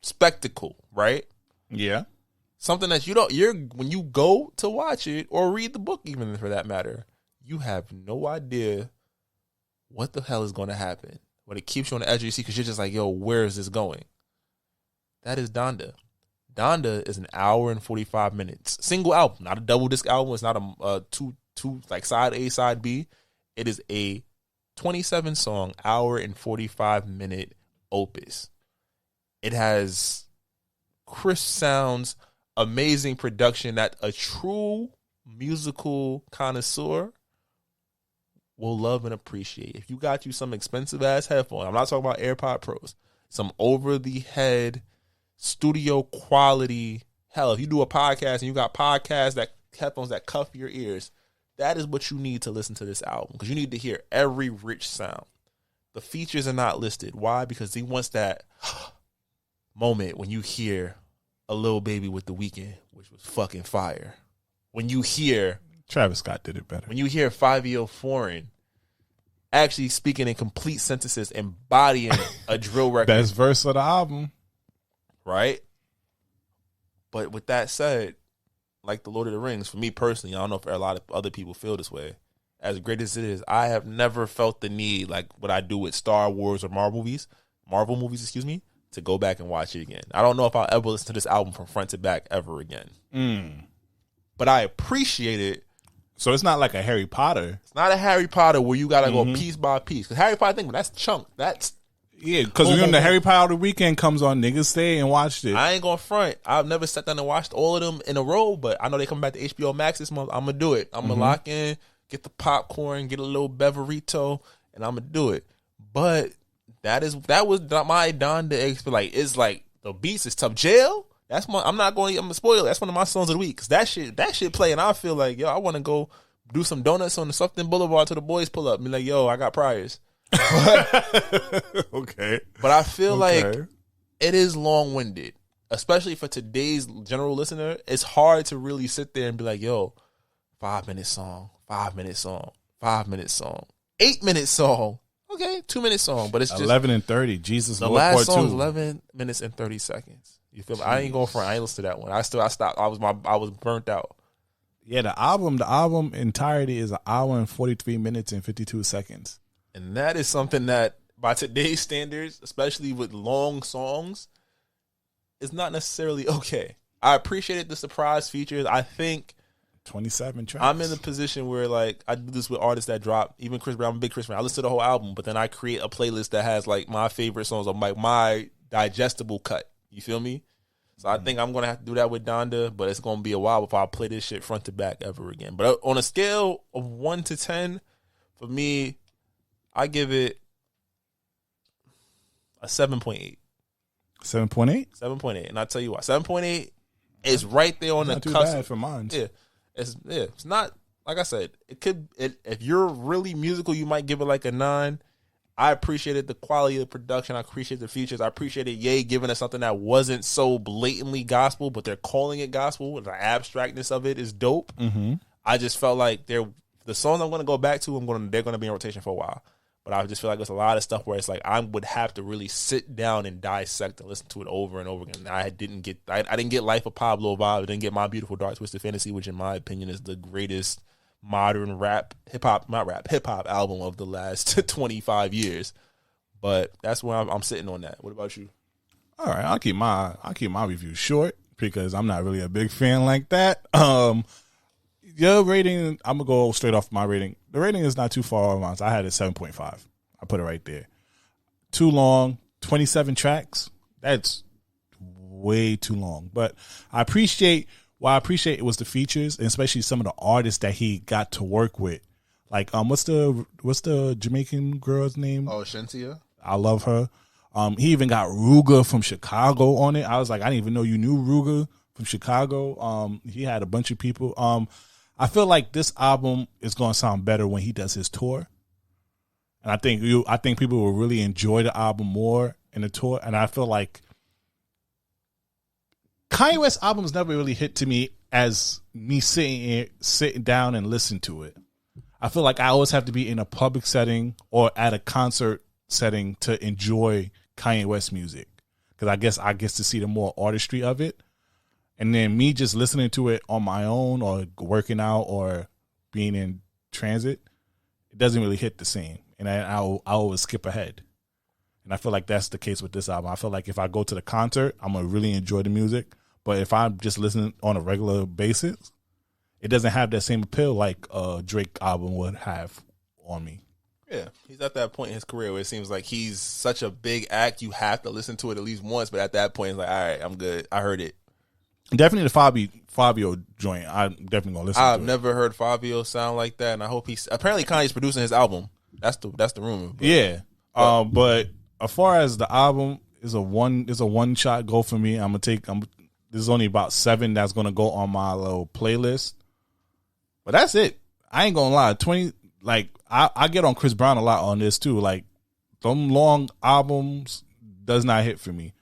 spectacle, right? Yeah. Something that when you go to watch it or read the book, even for that matter, you have no idea what the hell is going to happen. But it keeps you on the edge of your seat because you're just like, yo, where is this going? That is Donda. Donda is an hour and 45 minutes. Single album, not a double disc album. It's not a two like side A, side B. It is a 27 song, hour and 45 minute opus. It has crisp sounds, amazing production that a true musical connoisseur will love and appreciate. If you got you some expensive ass headphones, I'm not talking about AirPod Pros, some over the head studio quality. Hell, if you do a podcast and you got headphones that cuff your ears, that is what you need to listen to this album because you need to hear every rich sound. The features are not listed. Why? Because he wants that moment when you hear a Lil Baby with The Weeknd, which was fucking fire. When you hear Travis Scott did it better. When you hear 5 Foreign actually speaking in complete sentences, embodying a drill record. Best verse of the album. Right? But with that said, like the Lord of the Rings, for me personally, I don't know if a lot of other people feel this way. As great as it is, I have never felt the need, like what I do with Star Wars or Marvel movies, to go back and watch it again. I don't know if I'll ever listen to this album from front to back ever again. But I appreciate it. So it's not like a Harry Potter. It's not a Harry Potter where you got to go piece by piece. Because Harry Potter, that's chunk. That's... Yeah, because when the Harry Potter weekend comes on, niggas stay and watch it. I ain't going to front. I've never sat down and watched all of them in a row, but I know they come back to HBO Max this month. I'm going to do it. I'm going to lock in, get the popcorn, get a little beverito, and I'm going to do it. But that was my Donda experience. Like, it's like the beats is tough. Jail. I'm not going to spoil it. That's one of my songs of the week. Cause that shit play, and I feel like, yo, I want to go do some donuts on the Sufton Boulevard till the boys pull up. Be like, yo, I got priors. Okay. But I feel like it is long winded, especially for today's general listener. It's hard to really sit there and be like, yo, 5-minute song, 5-minute song, 5-minute song, 8-minute song. Okay, 2-minute song, but it's just 11 and 30. Jesus, the Lord last Part song is 2. 11 minutes and 30 seconds. You feel me? I ain't going for it. I ain't listen to that one. I stopped. I was burnt out. Yeah, the album entirety is an hour and 43 minutes and 52 seconds. And that is something that, by today's standards, especially with long songs, is not necessarily okay. I appreciated the surprise features. I think 27 tracks. I'm in the position where, like, I do this with artists that drop. Even Chris Brown, I'm a big Chris Brown. I listen to the whole album, but then I create a playlist that has, like, my favorite songs of my digestible cut. You feel me? So I think I'm going to have to do that with Donda, but it's going to be a while before I play this shit front to back ever again. But on a scale of 1 to 10, for me, I give it a 7.8. 7.8? 7.8. And I'll tell you why. 7.8 is right there on the cusp. Not too bad for mine. Yeah. It's not, like I said, if you're really musical, you might give it like a 9. I appreciated the quality of the production. I appreciate the features. I appreciated Ye giving us something that wasn't so blatantly gospel, but they're calling it gospel. The abstractness of it is dope. I just felt like the songs I'm going to go back to, they're going to be in rotation for a while. But I just feel like there's a lot of stuff where it's like I would have to really sit down and dissect and listen to it over and over again. I didn't get Life of Pablo vibe. I didn't get My Beautiful Dark Twisted Fantasy, which in my opinion is the greatest modern hip hop album of the last 25 years. But that's where I'm sitting on that. What about you? All right, I'll keep my review short because I'm not really a big fan like that. Your rating, I'm gonna go straight off my rating. The rating is not too far off. I had it 7.5. I put it right there. Too long, 27 tracks. That's way too long. But I appreciate it was the features, and especially some of the artists that he got to work with. Like what's the Jamaican girl's name? Oh, Shensia. I love her. He even got Ruger from Chicago on it. I was like, I didn't even know you knew Ruger from Chicago. He had a bunch of people. I feel like this album is going to sound better when he does his tour. And I think people will really enjoy the album more in the tour. And I feel like Kanyewest albums never really hit to me as me sitting down and listening to it. I feel like I always have to be in a public setting or at a concert setting to enjoy Kanyewest music, because I guess to see the more artistry of it. And then me just listening to it on my own or working out or being in transit, it doesn't really hit the same. And I always skip ahead. And I feel like that's the case with this album. I feel like if I go to the concert, I'm going to really enjoy the music. But if I'm just listening on a regular basis, it doesn't have that same appeal like a Drake album would have on me. Yeah, he's at that point in his career where it seems like he's such a big act, you have to listen to it at least once. But at that point, it's like, all right, I'm good. I heard it. Definitely the Fabio joint. I'm definitely gonna listen to it. I've never heard Fabio sound like that, and I hope apparently Kanye's producing his album. That's the rumor. But, yeah. But as far as the album is a one shot go for me. There's only about 7 that's gonna go on my little playlist. But that's it. I ain't gonna lie. 20 like I get on Chris Brown a lot on this too. Like them long albums does not hit for me.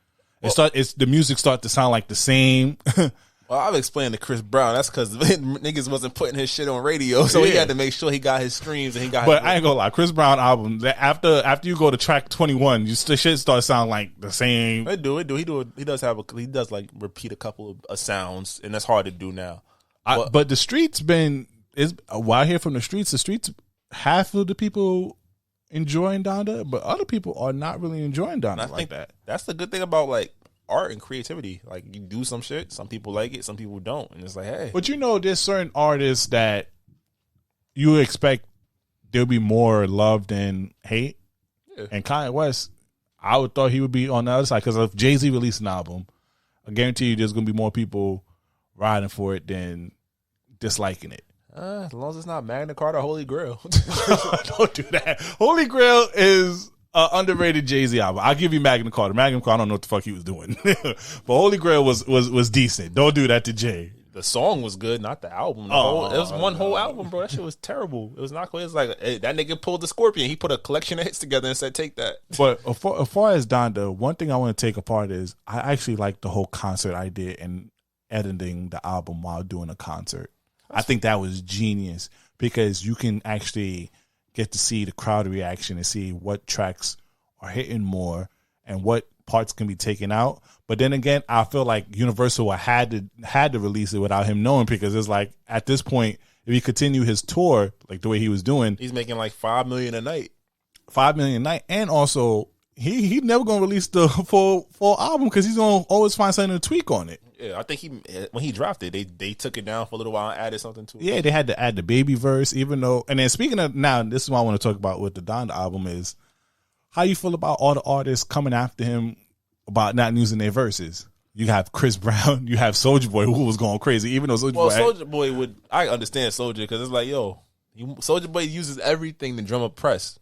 The music start to sound like the same. Well, I've explained to Chris Brown that's because niggas wasn't putting his shit on radio, so he had to make sure he got his streams and he got. But I ain't gonna lie, Chris Brown album after you go to track 21, the shit starts sounding like the same. It do. He does like repeat a couple of sounds, and that's hard to do now. But the streets what I hear from the streets, half of the people enjoying Donda, but other people are not really enjoying Donda like that. That's the good thing about like art and creativity. Like you do some shit, some people like it, some people don't, and it's like, hey. But there's certain artists that you expect there'll be more love than hate. Yeah. And Kanyewest, I would thought he would be on the other side, because if Jay-Z released an album, I guarantee you there's gonna be more people riding for it than disliking it. As long as it's not Magna Carta or Holy Grail. Don't do that. Holy Grail is an underrated Jay-Z album. I'll give you Magna Carta. Magna Carta, I don't know what the fuck he was doing. But Holy Grail was decent. Don't do that to Jay. The song was good, not the album. It was one whole album, bro. That shit was terrible. It was not cool. It was like, hey, that nigga pulled the Scorpion. He put a collection of hits together and said, take that. But as far as Donda, one thing I want to take apart is I actually like the whole concert idea and editing the album while doing a concert. I think that was genius, because you can actually get to see the crowd reaction and see what tracks are hitting more and what parts can be taken out. But then again, I feel like Universal had to release it without him knowing, because it's like at this point, if he continue his tour like the way he was doing, he's making like $5 million a night. $5 million a night, and also he never gonna release the full album, because he's gonna always find something to tweak on it. Yeah, I think when he dropped it, they took it down for a little while and added something to it. Yeah, they had to add the baby verse, even though. And then speaking of, now this is what I want to talk about with the Donda album is how you feel about all the artists coming after him about not using their verses. You have Chris Brown, you have Soulja Boy, who was going crazy, even though Soulja Boy I understand Soulja, because it's like, Soulja Boy uses everything to drum up press.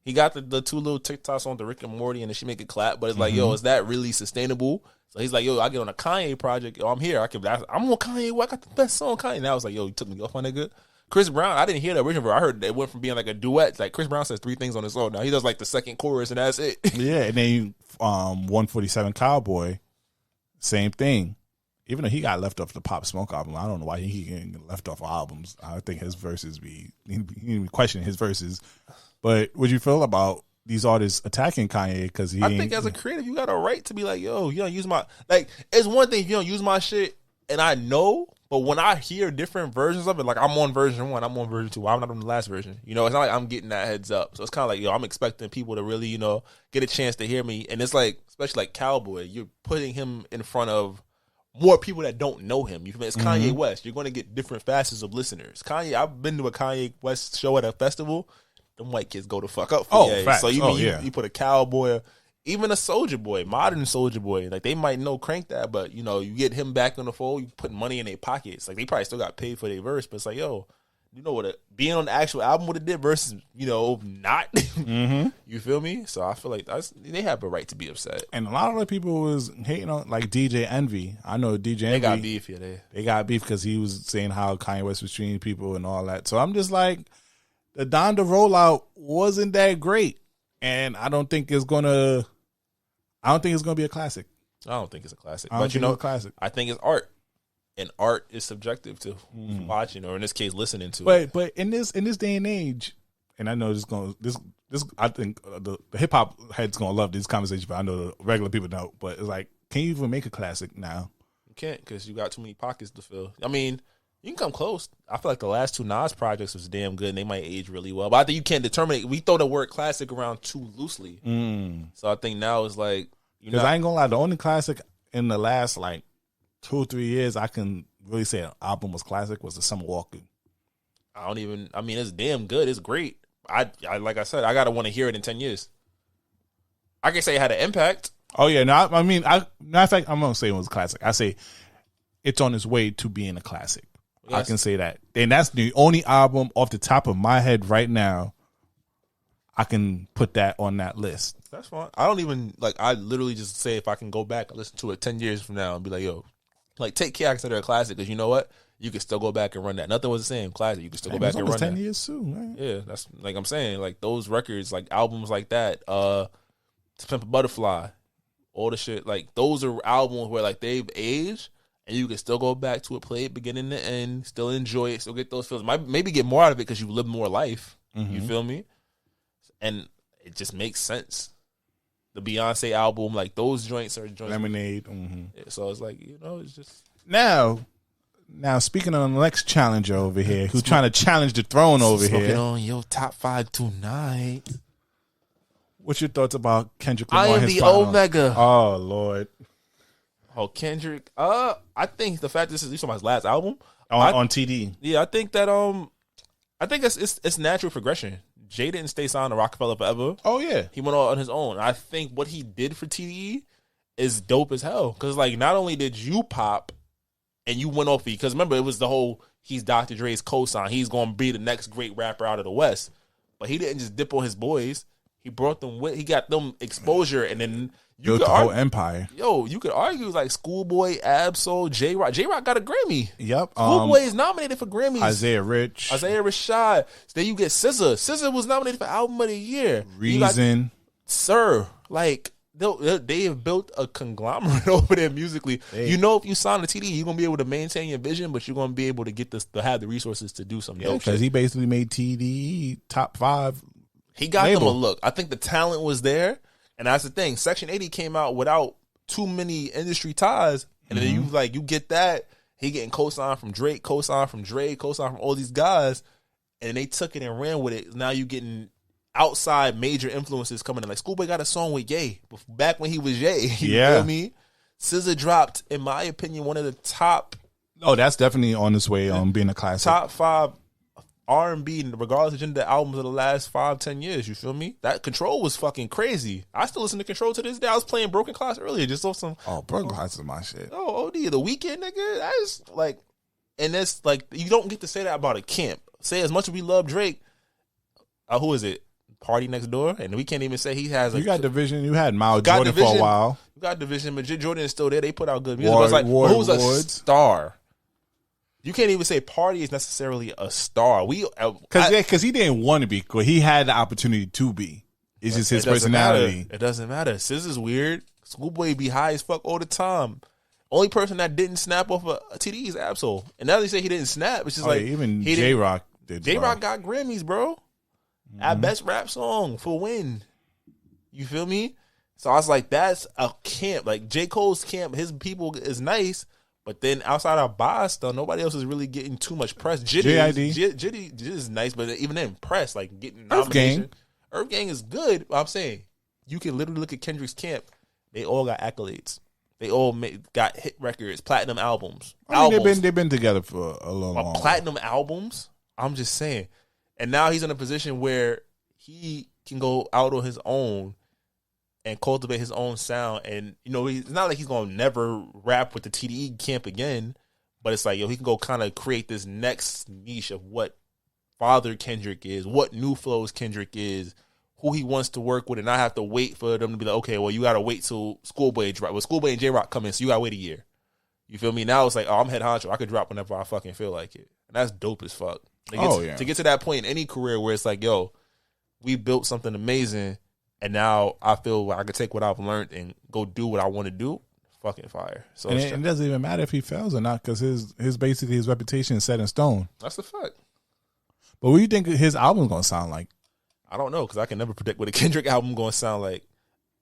He got the 2 little TikToks on the Rick and Morty, and then she make it clap. But it's like, is that really sustainable? So he's like, I get on a Kanye project. I'm here. I'm on Kanye. I got the best song, Kanye. Now it's like, you took me off, my nigga. Chris Brown, I didn't hear the original. I heard it went from being like a duet. Like Chris Brown says 3 things on his song. Now he does like the second chorus, and that's it. Yeah, and then 147 Cowboy, same thing. Even though he got left off the Pop Smoke album, I don't know why he getting left off albums. I think his verses he questioning his verses. But what you feel about these artists attacking Kanye? Because I think as a creative, you got a right to be like, yo, you don't use my, like, it's one thing if you don't use my shit, and I know, but when I hear different versions of it, like I'm on version 1, I'm on version 2, I'm not on the last version. You know, it's not like I'm getting that heads up. So it's kind of like, yo, I'm expecting people to really, you know, get a chance to hear me. And it's like, especially like Cowboy, you're putting him in front of more people that don't know him. You feel me? It's Kanye West. You're going to get different facets of listeners. Kanye, I've been to a Kanye West show at a festival. Them white kids go to fuck up for facts. So you put a Cowboy, even a Soldier Boy, modern Soldier Boy, like they might know Crank that, but you know, you get him back on the fold, you put money in their pockets. Like they probably still got paid for their verse, but it's like, yo, you know what? Being on the actual album, what it did versus, you know, not. You feel me? So I feel like they have a right to be upset. And a lot of the people was hating on like DJ Envy. I know DJ Envy. They got beef, They got beef because he was saying how Kanye West was treating people and all that. So I'm just like, the Donda rollout wasn't that great, and I don't think it's gonna be a classic. I don't think it's a classic, but you know, classic. I think it's art, and art is subjective to watching, or in this case, listening to. But in this day and age, and I know this I think the hip hop heads gonna love this conversation, but I know the regular people don't. But it's like, can you even make a classic now? You can't, because you got too many pockets to fill. I mean, you can come close. I feel like the last 2 Nas projects was damn good, and they might age really well. But I think you can't determine it. We throw the word classic around too loosely. So I think now it's like, because I ain't gonna lie, the only classic in the last like 2 or 3 years I can really say an album was classic was the Summer Walker. I mean, it's damn good. It's great. I like I said, I gotta want to hear it in 10 years. I can say it had an impact. Oh yeah, no, I mean, matter of fact, I'm gonna say it was a classic. I say it's on its way to being a classic. Yes. I can say that. And that's the only album off the top of my head right now I can put that on that list. That's fine. I don't even, like, I literally just say if I can go back and listen to it 10 years from now and be like, yo, like, take care, I consider it a classic, because you know what? You can still go back and run that. Nothing was the same. Classic. You can still go back and run 10 that. years too, man. Yeah, that's, like I'm saying, like, those records, like, albums like that, To Pimp a Butterfly, all the shit, like, those are albums where, like, they've aged, and you can still go back to it, play it beginning to end, still enjoy it, still get those feels. Maybe get more out of it because you live more life. You feel me? And it just makes sense. The Beyonce album, like, those joints are joints. Lemonade. Yeah, so it's like, you know, it's just. Now speaking on the next challenger over here, who's trying to challenge the throne over here. Smoking on your top 5 tonight. What's your thoughts about Kendrick Lamar? I am the Omega. Oh, Lord. Oh, Kendrick. I think the fact this is talking about his last album on TD. Yeah, I think that I think it's natural progression. Jay didn't stay signed to Rockefeller forever. Oh yeah, he went on his own. I think what he did for TDE is dope as hell, because like not only did you pop and you went off, because remember it was the whole he's Dr. Dre's cosign. He's gonna be the next great rapper out of the West, but he didn't just dip on his boys. He brought them with. He got them exposure, and then. Built the whole empire. Yo, you could argue like Schoolboy, Absol, J-Rock. J-Rock got a Grammy. Yep. Schoolboy is nominated for Grammys. Isaiah Rashad. Then you get SZA. SZA was nominated for Album of the Year. Reason. Sir, like they have built a conglomerate over there musically. You know, if you sign the TD, you're gonna be able to maintain your vision, but you're gonna be able to get this to have the resources to do something. Yeah, because he basically made TDE top 5. He got them a look. I think the talent was there. And that's the thing. Section 80 came out without too many industry ties. And then you get that. He getting co-signed from Drake, co-signed from Dre, co-signed from all these guys. And they took it and ran with it. Now you getting outside major influences coming in. Like Schoolboy got a song with Ye back when he was Ye. You feel me? SZA dropped, in my opinion, one of the top. Oh, that's definitely on its way on being a classic. Top 5 R&B, regardless of gender, albums of the last 5-10 years. You feel me? That Control was fucking crazy. I still listen to Control to this day. I was playing Broken Clocks earlier, just off some. Oh, Broken Clocks is my shit. Oh, OD, The Weeknd, nigga. That is like, and that's like, you don't get to say that about a camp. Say as much as we love Drake, who is it? Party Next Door, and we can't even say he has. You got Division. You had Miles Jordan for a while. You got Division, but Jordan is still there. They put out good music. But it's like, who's a star? You can't even say Party is necessarily a star. Because he didn't want to be, but he had the opportunity to be. It's just his personality. It doesn't matter. SZA's weird. Schoolboy be high as fuck all the time. Only person that didn't snap off a TD is Absol. And now they say he didn't snap. It's just like even J-Rock did. J-Rock got Grammys, bro. At best rap song for Win. You feel me? So I was like, that's a camp. Like J. Cole's camp, his people is nice, but then outside our boss stuff, nobody else is really getting too much press. Jitty is nice, but even then, press, like getting nomination. Earth Gang is good. But I'm saying, you can literally look at Kendrick's camp. They all got accolades. They all got hit records, platinum albums. They've been together for a long time. Platinum albums? I'm just saying. And now he's in a position where he can go out on his own and cultivate his own sound. And, you know, it's not like he's going to never rap with the TDE camp again, but it's like, yo, he can go kind of create this next niche of what Father Kendrick is, what new flows Kendrick is, who he wants to work with, and not have to wait for them to be like, okay, well, you got to wait till Schoolboy drop. Well, Schoolboy and J-Rock come in, so you got to wait a year. You feel me? Now it's like, oh, I'm head honcho. I could drop whenever I fucking feel like it. And that's dope as fuck. To get to that point in any career where it's like, yo, we built something amazing, and now I feel like I could take what I've learned and go do what I want to do. Fucking fire. So and it doesn't even matter if he fails or not, because his basically his reputation is set in stone. That's the fact. But what do you think his album's gonna sound like? I don't know, because I can never predict what a Kendrick album gonna sound like.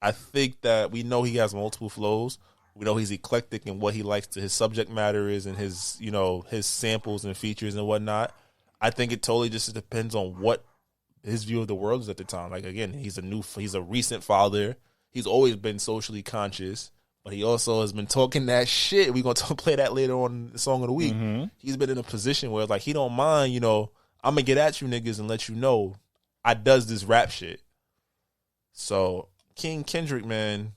I think that we know he has multiple flows. We know he's eclectic in what he likes to his subject matter is and his, you know, his samples and features and whatnot. I think it totally just depends on what his view of the world is at the time. Like, again, he's a recent father. He's always been socially conscious, but he also has been talking that shit. We're going to play that later on in the Song of the Week. Mm-hmm. He's been in a position where, like, he don't mind, you know, I'm going to get at you niggas and let you know I does this rap shit. So, King Kendrick, man,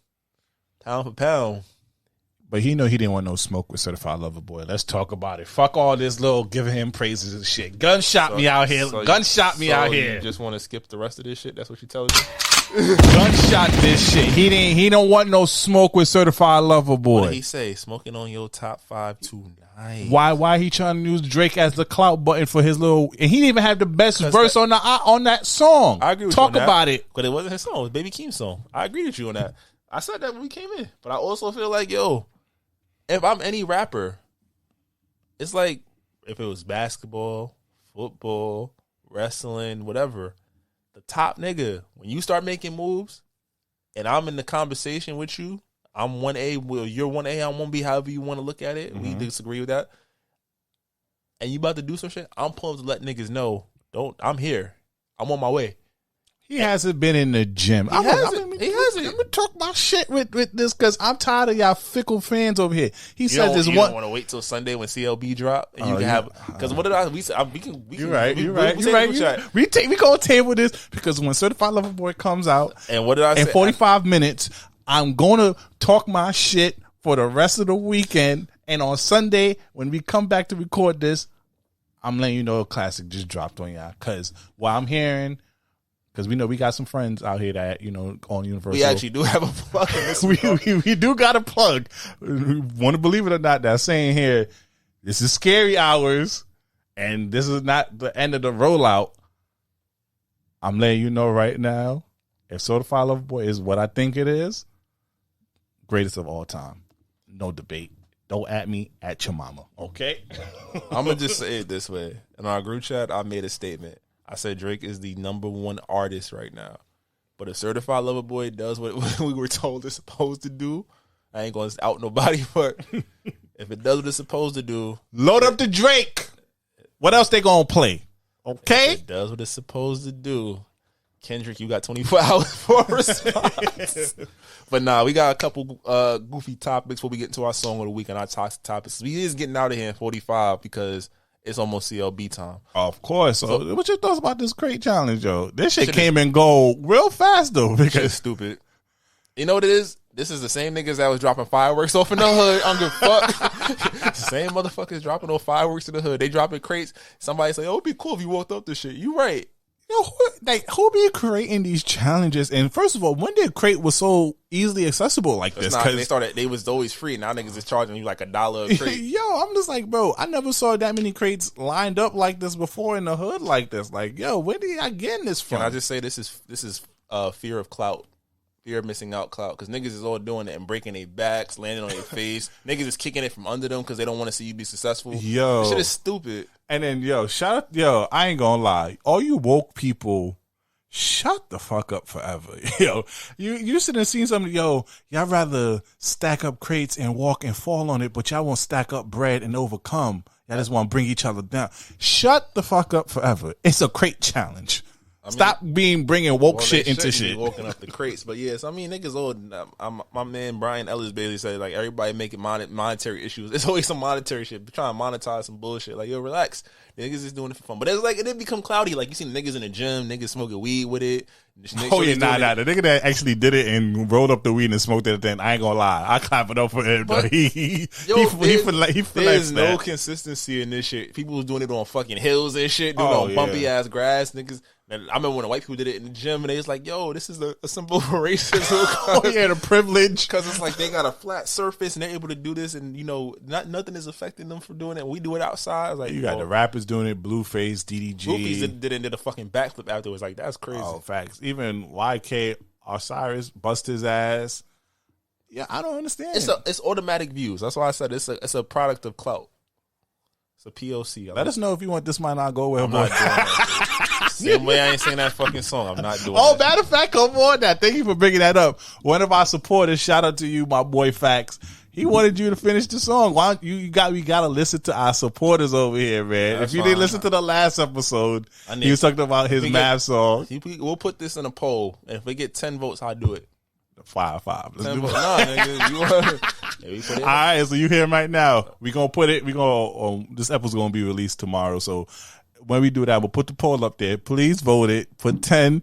pound for pound. But he know he didn't want no smoke with Certified Lover Boy. Let's talk about it. Fuck all this little giving him praises and shit. Gunshot me out here. Gunshot me out here. You just want to skip the rest of this shit? That's what you telling me? Gunshot this shit. He don't want no smoke with Certified Lover Boy. What did he say? Smoking on your top 5 tonight. Why he trying to use Drake as the clout button for his little? And he didn't even have the best verse on that song. I agree with Talk you on about that, it. But it wasn't his song. It was Baby Keem's song. I agree with you on that. I said that when we came in. But I also feel like, yo, if I'm any rapper, it's like if it was basketball, football, wrestling, whatever, the top nigga, when you start making moves and I'm in the conversation with you, I'm 1A, well, you're 1A, I'm 1B, however you want to look at it. Mm-hmm. We disagree with that. And you about to do some shit, I'm pumped to let niggas know, I'm here. I'm on my way. He hasn't been in the gym. He hasn't. I'm gonna talk my shit with this because I'm tired of y'all fickle fans over here. He said this one. You one. don't want to wait till Sunday when CLB drop and you can have because what did I? We can. You're right. You're right. We gonna table this because when Certified Lover Boy comes out and what did I say? In 45 minutes, I'm gonna talk my shit for the rest of the weekend. And on Sunday when we come back to record this, I'm letting you know a classic just dropped on y'all because what I'm hearing. Because we know we got some friends out here that, you know, on Universal. We actually do have a plug. we do got a plug. Want to believe it or not, they're saying here, this is scary hours, and this is not the end of the rollout. I'm letting you know right now, if Certified Lover Boy is what I think it is, greatest of all time. No debate. Don't at me, at your mama. Okay? I'm going to just say it this way. In our group chat, I made a statement. I said Drake is the #1 artist right now. But if Certified Lover Boy does what we were told it's supposed to do, I ain't going to out nobody, but if it does what it's supposed to do. Load up the Drake. What else they going to play? Okay? If it does what it's supposed to do. Kendrick, you got 24 hours for a response. But nah, we got a couple goofy topics before we get into our Song of the Week and our toxic topics. We is getting out of here in 45 because it's almost CLB time. Of course. So what your thoughts about this crate challenge, yo? This shit came and go real fast, though. Because shit's stupid. You know what it is? This is the same niggas that was dropping fireworks off in the hood. I don't give a fuck. The same motherfuckers dropping those fireworks in the hood. They dropping crates. Somebody say, oh, it'd be cool if you walked up this shit. You right. Yo, who be creating these challenges? And first of all, when did crate was so easily accessible like this? They was always free. Now niggas is charging you like $1 a crate. Yo, I'm just like, bro, I never saw that many crates lined up like this before in the hood like this. Like, yo, where did I get this from? Can I just say this is fear of clout. Fear of missing out clout. Because niggas is all doing it and breaking their backs, landing on their face. Niggas is kicking it from under them because they don't want to see you be successful. Yo. This shit is stupid. And then, yo, I ain't gonna lie. All you woke people Shut the fuck up forever. Yo, you should have seen something, y'all rather stack up crates and walk and fall on it, but y'all won't stack up bread and overcome. Y'all just want to bring each other down. Shut the fuck up forever. It's a crate challenge. Stop bringing woke shit into shit. Walking up the crates, but yes, I mean niggas old. My man Brian Ellis basically said like everybody making monetary issues. It's always some monetary shit. Trying to monetize some bullshit. Like yo, relax. Niggas is doing it for fun, but it's like it did become cloudy. Like you see niggas in the gym, niggas smoking weed with it. Oh yeah, nah. The nigga that actually did it and rolled up the weed and smoked it, then I ain't gonna lie, I clap it up for him. But he there's no consistency in this shit. People was doing it on fucking hills and shit, doing it on bumpy ass grass, niggas. And I remember when the white people did it in the gym, and they was like, "Yo, this is a symbol for racism." Oh yeah, the privilege, because it's like they got a flat surface and they're able to do this, and you know, nothing is affecting them from doing it. We do it outside. Like you got the rappers doing it, Blueface, DDG. Blueface did a fucking backflip afterwards. Like that's crazy. Oh, facts. Even YK Osiris bust his ass. Yeah, I don't understand. It's automatic views. That's why I said it's a product of clout. It's a POC. Let us know if you want This Might Not Go Well. I'm not doing that. Same way I ain't singing that fucking song. I'm not doing that. Matter of fact, come on that. Thank you for bringing that up. One of our supporters, shout out to you, my boy Fax. He wanted you to finish the song. Why don't we gotta listen to our supporters over here, man. If you didn't listen to the last episode, he was talking about his math song. We'll put this in a poll, and if we get 10 votes, I'll do it. 5. Let's do it. Nah, nigga, you want all right, so you hear him right now. We gonna put it. This episode's gonna be released tomorrow. So when we do that, we'll put the poll up there. Please vote it. Put 10,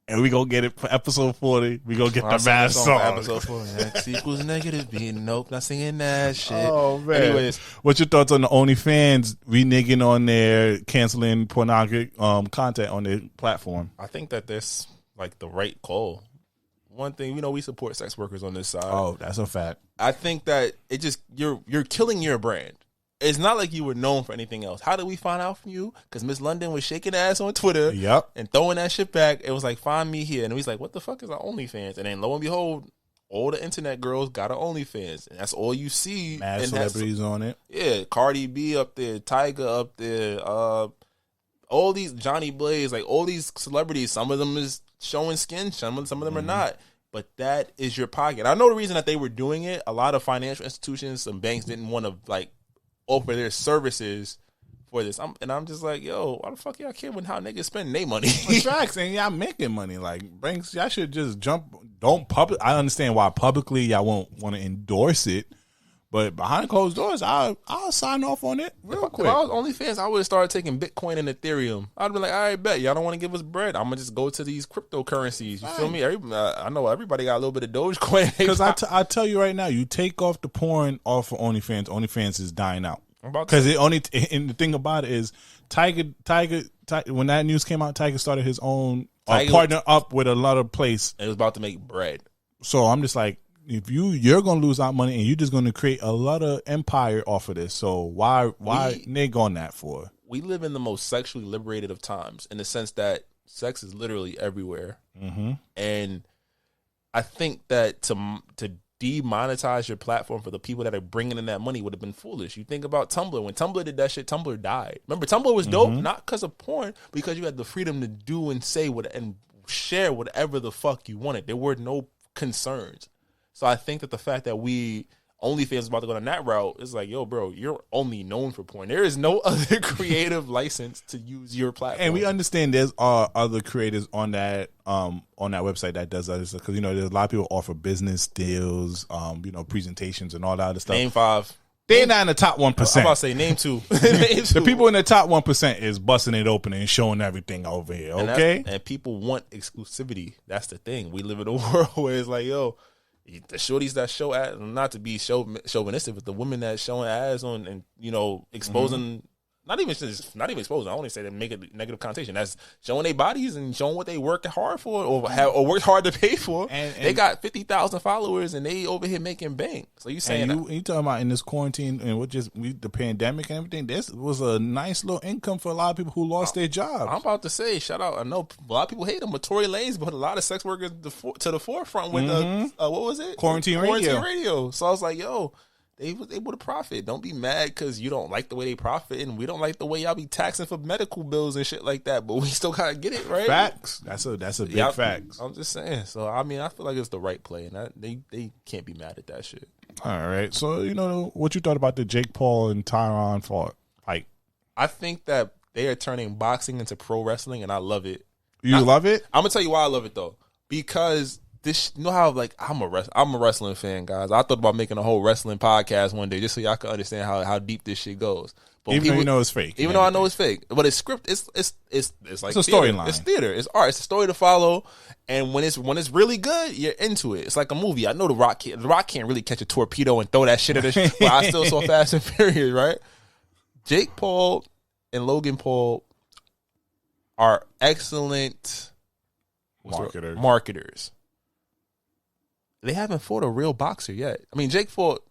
and we gonna get it for episode 40. We gonna get the math song. For episode 40. X equals negative B. Nope, not singing that shit. Oh man. Anyways, what's your thoughts on the OnlyFans reneging on their canceling pornographic content on their platform? I think that that's like the right call. One thing, we support sex workers on this side. Oh, that's a fact. I think that it just you're killing your brand. It's not like you were known for anything else. How did we find out from you? Because Miss London was shaking ass on Twitter, and throwing that shit back. It was like, find me here, and he's like, what the fuck is our OnlyFans? And then lo and behold, all the internet girls got an OnlyFans, and that's all you see. Mad celebrities on it. Yeah, Cardi B up there, Tyga up there, all these Johnny Blaze, like all these celebrities. Some of them is showing skin, some of them are not. But that is your pocket. I know the reason that they were doing it. A lot of financial institutions, some banks didn't want to offer their services for this. I'm just like, yo, why the fuck y'all care when how niggas spend their money? Facts, and y'all making money. Like banks, y'all should just jump. Don't public. I understand why publicly y'all won't want to endorse it. But behind closed doors, I'll sign off on it real quick. If I was OnlyFans, I would have started taking Bitcoin and Ethereum. I'd be like, all right, bet. Y'all don't want to give us bread. I'm going to just go to these cryptocurrencies. You feel me? I know everybody got a little bit of Dogecoin. Because I tell you right now, you take off the porn off of OnlyFans, OnlyFans is dying out. Because and the thing about it is, Tiger, when that news came out, Tiger started his own partner up with another place. It was about to make bread. So I'm just like, if you're gonna lose out money and you're just gonna create a lot of empire off of this, so why nigga on that for? We live in the most sexually liberated of times, in the sense that sex is literally everywhere, and I think that to demonetize your platform for the people that are bringing in that money would have been foolish. You think about Tumblr. When Tumblr did that shit, Tumblr died. Remember, Tumblr was dope, not because of porn, because you had the freedom to do and say and share whatever the fuck you wanted. There were no concerns. So I think that the fact that OnlyFans is about to go down that route is like, yo, bro, you're only known for porn. There is no other creative license to use your platform. And we understand there's other creators on that website that does other stuff, because there's a lot of people offer business deals, presentations and all that other stuff. Name 5. They're not in the top 1%. I'm about to say name 2. The people in the top 1% is busting it open and showing everything over here. Okay, and people want exclusivity. That's the thing. We live in a world where it's like, yo, the shorties that show ass, not to be chauvinistic, but the women that showing ass on and exposing, not even exposing. I only say that make a negative connotation. That's showing their bodies and showing what they worked hard for or worked hard to pay for. And they got 50,000 followers and they over here making bank. So you saying you talking about in this quarantine and the pandemic and everything? This was a nice little income for a lot of people who lost their jobs. I'm about to say, shout out. I know a lot of people hate them, but Tory Lanez put a lot of sex workers to the forefront with what was it? Quarantine radio. So I was like, yo. they was able to profit. Don't be mad because you don't like the way they profit, and we don't like the way y'all be taxing for medical bills and shit like that. But we still gotta get it right. Facts. That's a big fact. I'm just saying. So I mean, I feel like it's the right play, and they can't be mad at that shit. All right. So what you thought about the Jake Paul and Tyron fight? I think that they are turning boxing into pro wrestling, and I love it. You love it? I'm gonna tell you why I love it though, because this, you know how like I'm a wrestling fan, guys. I thought about making a whole wrestling podcast one day just so y'all can understand how deep this shit goes. But even though you know it's fake. Even though I know it's fake, but it's script. It's like a storyline. It's theater. It's art. It's a story to follow. And when it's really good, you're into it. It's like a movie. I know The Rock can't really catch a torpedo and throw that shit at the but I still saw Fast and Furious, right? Jake Paul and Logan Paul are excellent marketers. They haven't fought a real boxer yet. I mean,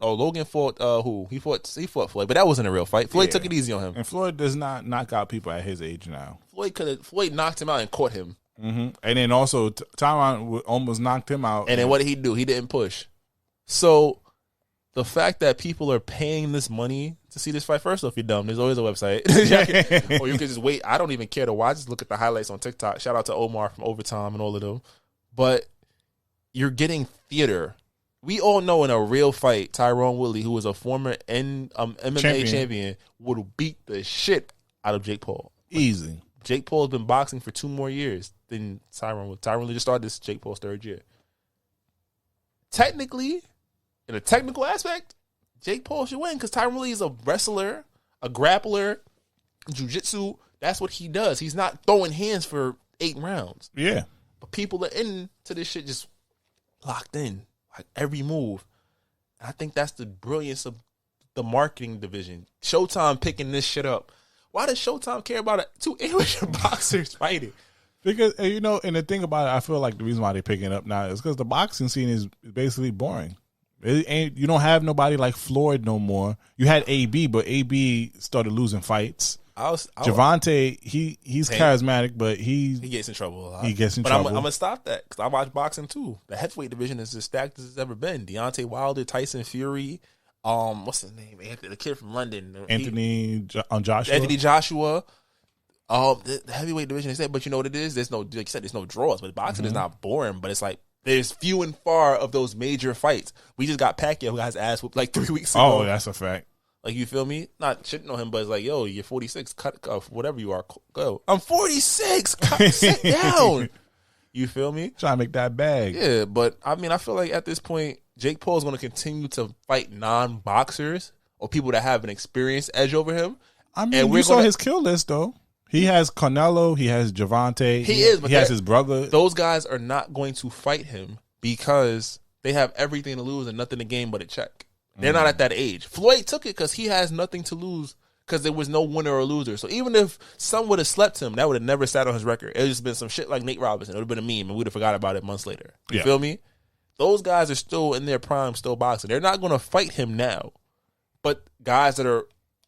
Logan fought who? He fought Floyd, but that wasn't a real fight. Floyd took it easy on him. And Floyd does not knock out people at his age now. Floyd knocked him out and caught him. Mm-hmm. And then also Tyron almost knocked him out. And then what did he do? He didn't push. So the fact that people are paying this money to see this fight, first off, you're dumb. There's always a website. Or you can just wait. I don't even care to watch. Just look at the highlights on TikTok. Shout out to Omar from Overtime and all of them. But you're getting theater. We all know in a real fight, Tyrone Woodley, who was a former MMA champion, would beat the shit out of Jake Paul. Easy. Jake Paul has been boxing for 2 more years than Tyrone would. Tyrone just started this Jake Paul's 3rd year. Technically, in a technical aspect, Jake Paul should win because Tyrone Woodley is a wrestler, a grappler, jiu-jitsu. That's what he does. He's not throwing hands for 8 rounds. Yeah. But people are into this shit just locked in, like every move. And I think that's the brilliance of the marketing division. Showtime picking this shit up. Why does Showtime care about 2 amateur boxers fighting? Because, and the thing about it, I feel like the reason why they're picking it up now is because the boxing scene is basically boring. You don't have nobody like Floyd no more. You had AB, but AB started losing fights. Javante, he's charismatic, but he gets in trouble a lot. But I'm gonna stop that because I watch boxing too. The heavyweight division is as stacked as it's ever been. Deontay Wilder, Tyson Fury, what's his name? The kid from London, Anthony Joshua. The heavyweight division is that, but you know what it is? There's no, like you said, there's no draws. But boxing is not boring. But it's like there's few and far of those major fights. We just got Pacquiao who got his ass whooped like 3 weeks ago. Oh, that's a fact. Like, you feel me? Not shitting on him, but it's like, yo, you're 46. Cut whatever you are. Go. I'm 46. Sit down. You feel me? Trying to make that bag. Yeah, but I mean, I feel like at this point, Jake Paul is going to continue to fight non-boxers or people that have an experience edge over him. I mean, we saw his kill list, though. He has Canelo. He has Javante. He has his brother. Those guys are not going to fight him because they have everything to lose and nothing to gain but a check. They're not at that age. Floyd took it because he has nothing to lose because there was no winner or loser. So even if some would have slept him, that would have never sat on his record. It would just been some shit like Nate Robinson. It would have been a meme and we would have forgot about it months later. You feel me? Those guys are still in their prime, still boxing. They're not going to fight him now. But guys that are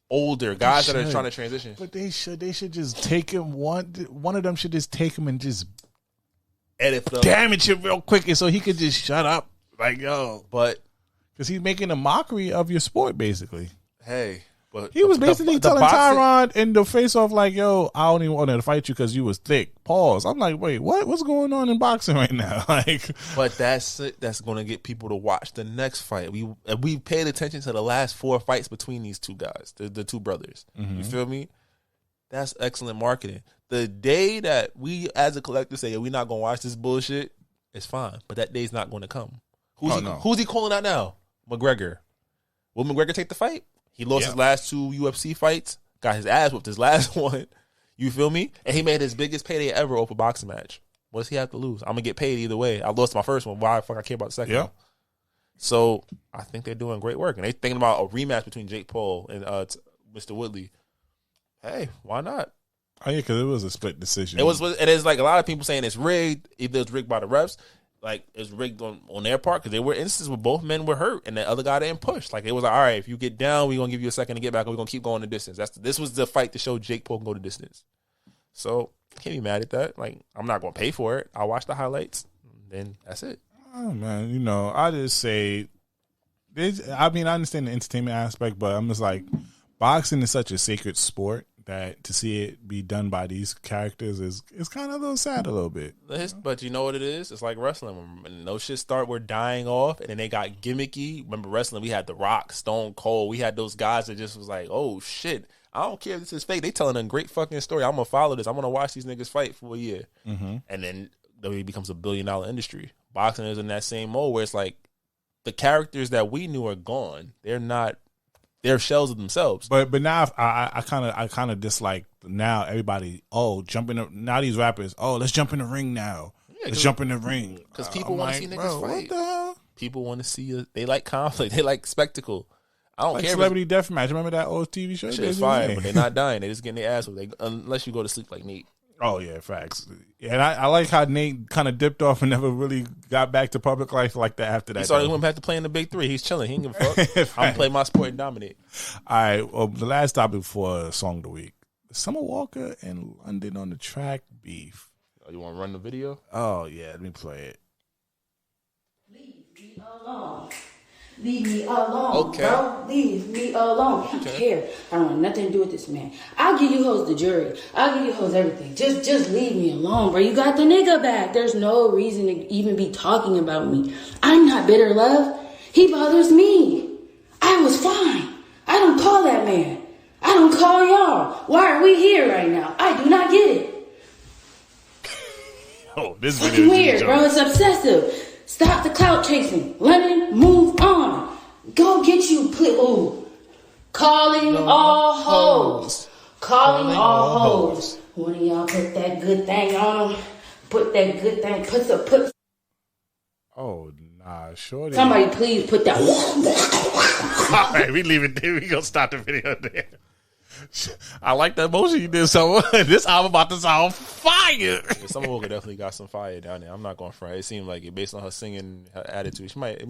older, guys that are trying to transition. But they should just take him. One of them should just take him and just edit them. Damage him real quick so he could just shut up. Like, yo. But because he's making a mockery of your sport, basically. Hey, but he was basically telling Tyron in the face off, like, "Yo, I don't even want to fight you because you was thick." Pause. I'm like, wait, what? What's going on in boxing right now? Like, but that's going to get people to watch the next fight. We paid attention to the last 4 fights between these 2 guys, the 2 brothers. Mm-hmm. You feel me? That's excellent marketing. The day that we, as a collective, say, we're not going to watch this bullshit, it's fine. But that day's not going to come. Who's he calling out now? McGregor. Will McGregor take the fight? He lost his last 2 UFC fights. Got his ass whooped his last one. You feel me? And he made his biggest payday ever off a boxing match. What does he have to lose? I'm going to get paid either way. I lost my first one. Why the fuck I care about the second one? So I think they're doing great work. And they're thinking about a rematch between Jake Paul and Mr. Woodley. Hey, why not? Oh, yeah, because it was a split decision. It is like a lot of people saying it's rigged. Either it's rigged by the refs. Like, it's rigged on their part because there were instances where both men were hurt and the other guy didn't push. Like, it was like, all right, if you get down, we're going to give you a second to get back or we're going to keep going the distance. This was the fight to show Jake Paul can go the distance. So, can't be mad at that. Like, I'm not going to pay for it. I'll watch the highlights. Then that's it. Oh, man. I just say I mean, I understand the entertainment aspect, but I'm just like, boxing is such a sacred sport that to see it be done by these characters is kind of a little sad a little bit. But you know what it is? It's like wrestling. When those shit start, we're dying off, and then they got gimmicky. Remember wrestling? We had The Rock, Stone Cold. We had those guys that just was like, oh shit, I don't care if this is fake. They telling a great fucking story. I'm gonna follow this. I'm gonna watch these niggas fight for a year, and then WWE becomes a $1 billion industry. Boxing is in that same mode where it's like the characters that we knew are gone. They're shells of themselves. But now I kind of dislike now everybody. Oh, now these rappers. Oh, let's jump in the ring now. Yeah, let's jump in the ring because people want to see niggas fight. What the hell? People want to see. They like conflict. They like spectacle. I don't care. Celebrity Deathmatch. Remember that old TV show? Shit is fire, but they're not dying. They're just getting their ass whooped. Unless you go to sleep like Nate. Oh yeah, facts. Yeah, and I like how Nate kind of dipped off and never really got back to public life like that after that. He started went back to playing the big three. He's chilling. He ain't give a fuck. I'm gonna play my sport and dominate. All right. Well, the last topic for Song of the Week: Summer Walker and London on the track beef. Oh, you want to run the video? Oh yeah, let me play it. Leave me alone. Leave me alone, bro. Leave me alone. I don't care. I don't want nothing to do with this man. I'll give you hoes the jury. I'll give you hoes everything. Just leave me alone, bro. You got the nigga back. There's no reason to even be talking about me. I'm not bitter, love. He bothers me. I was fine. I don't call that man. I don't call y'all. Why are we here right now? I do not get it. Oh, this fucking video is weird, bro. It's obsessive. Stop the clout chasing. London, move on. Go get you. Ooh. Calling all hoes. Calling all hoes. One of y'all put that good thing on them. Put that good thing. Put. Oh, nah, shorty. Somebody please put that. All right, we leave it there. We gonna stop the video there. I like that motion you did. So this album about to sound fire. Yeah, Summer Walker definitely got some fire down there. I'm not going for it. It seemed like it based on her singing, her attitude. She might,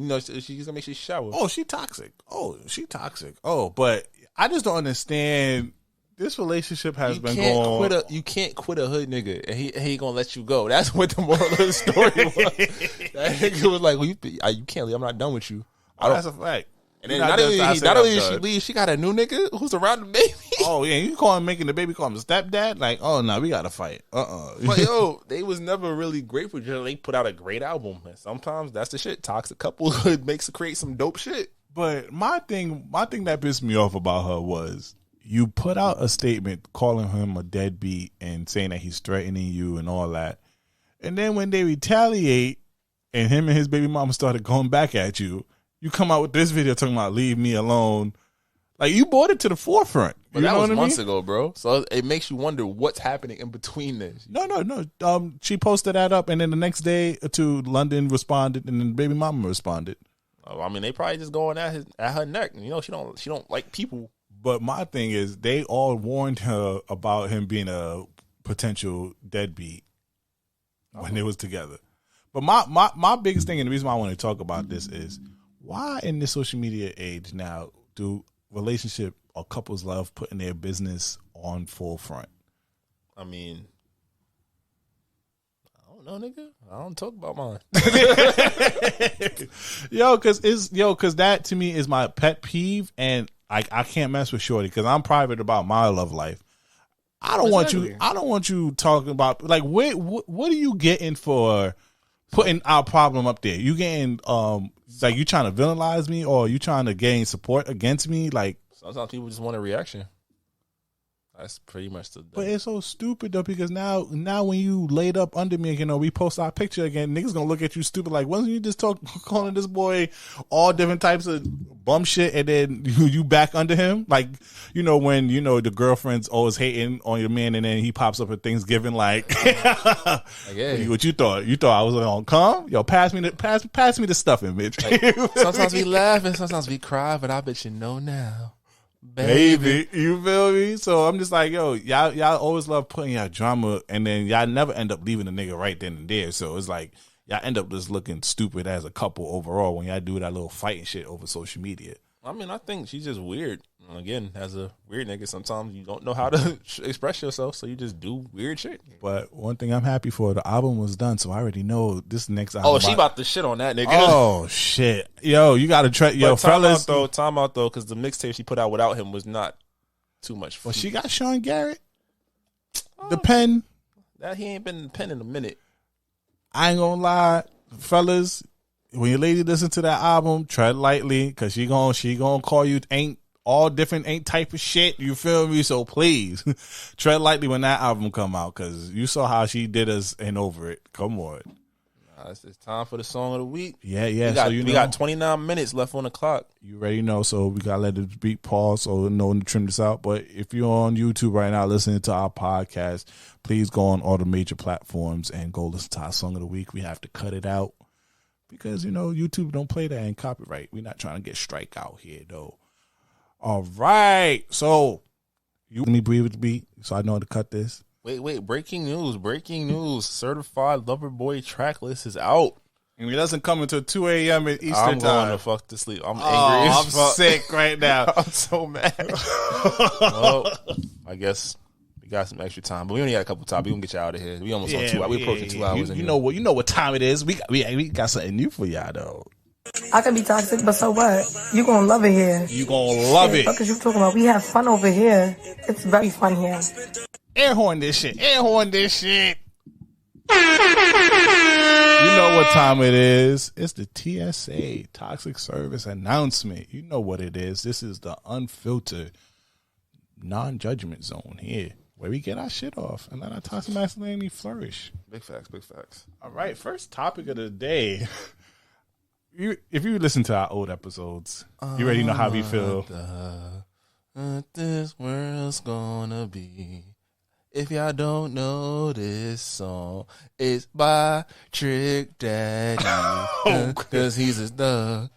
she's gonna make sure she shower. Oh, she toxic. Oh, but I just don't understand. This relationship has been going. You can't quit a hood nigga, and he gonna let you go. That's what the moral of the story was. That nigga was like, well, you can't leave. I'm not done with you. That's a fact. And then not only did she leave, she got a new nigga who's around the baby. Oh yeah, you call him making the baby call him stepdad? Like, oh no, we gotta fight. But yo, they was never really great for each other. They put out a great album, and sometimes that's the shit. Toxic couple create some dope shit. But my thing that pissed me off about her was you put out a statement calling him a deadbeat and saying that he's threatening you and all that, and then when they retaliate and him and his baby mama started going back at you. You come out with this video talking about leave me alone. Like, you brought it to the forefront. But that was months ago, bro. So it makes you wonder what's happening in between this. No. She posted that up, and then the next day or two, London responded, and then baby mama responded. I mean, they probably just going at her neck. You know, she don't like people. But my thing is, they all warned her about him being a potential deadbeat when they was together. But my biggest thing, and the reason why I want to talk about this is, why in this social media age now do relationship or couples love putting their business on forefront? I mean, I don't know, nigga. I don't talk about mine. Cause that to me is my pet peeve, and I can't mess with shorty because I'm private about my love life. I don't want you talking about like what are you getting for putting our problem up there? You getting like you trying to villainize me, or you trying to gain support against me? Like, sometimes people just want a reaction. That's pretty much the. But it's so stupid though, because now when you laid up under me, we post our picture again, niggas gonna look at you stupid. Like, wasn't you just calling this boy all different types of bum shit, and then you back under him? Like, when the girlfriend's always hating on your man, and then he pops up at Thanksgiving, like, hey. What you thought? You thought I was gonna come? Yo, pass me the stuffing, bitch. Like, sometimes we laugh and sometimes we cry, but I bet you know now. Baby, you feel me? So I'm just like, yo, y'all always love putting y'all drama, and then y'all never end up leaving the nigga right then and there. So it's like y'all end up just looking stupid as a couple overall when y'all do that little fighting shit over social media. I mean, I think she's just weird. Again, as a weird nigga, sometimes you don't know how to express yourself, so you just do weird shit. But one thing I'm happy for, the album was done, so I already know this next album. Oh, she about to shit on that nigga. Oh shit, yo, you gotta try, yo, fellas. Time out though, because the mixtape she put out without him was not too much. Well, she got Sean Garrett, the pen. That he ain't been in the pen in a minute. I ain't gonna lie, fellas. When your lady listen to that album, tread lightly, because she gonna call you ain't type of shit. You feel me? So please tread lightly when that album come out, because you saw how she did us and over it. Come on. It's time for the song of the week. Yeah. We got 29 minutes left on the clock. You already know, so we gotta let the beat pause so no one to trim this out. But if you're on YouTube right now listening to our podcast, please go on all the major platforms and go listen to our song of the week. We have to cut it out because YouTube don't play that in copyright. We're not trying to get strike out here though. All right, so you let me breathe with the beat so I know how to cut this. Wait, breaking news. Certified Lover Boy track list is out. And it doesn't come until 2 a.m. in Eastern I'm time. I'm going to fuck to sleep. I'm angry as fuck. I'm sick right now. I'm so mad. Well, I guess we got some extra time, but we only got a couple times. We gonna get you out of here. We almost on 2 hours. We approaching 2 hours. You know what time it is. We got something new for y'all though. I can be toxic, but so what? You gonna love it here. You gonna love it. What is you talking about? We have fun over here. It's very fun here. Air horn this shit. You know what time it is. It's the TSA, Toxic Service Announcement. You know what it is. This is the unfiltered, non-judgment zone here, where we get our shit off and let our toxic masculinity flourish. Big facts. All right, first topic of the day. If you listen to our old episodes, you already know how we feel. What this world's gonna be. If y'all don't know this song, it's by Trick Daddy. Because he's a thug.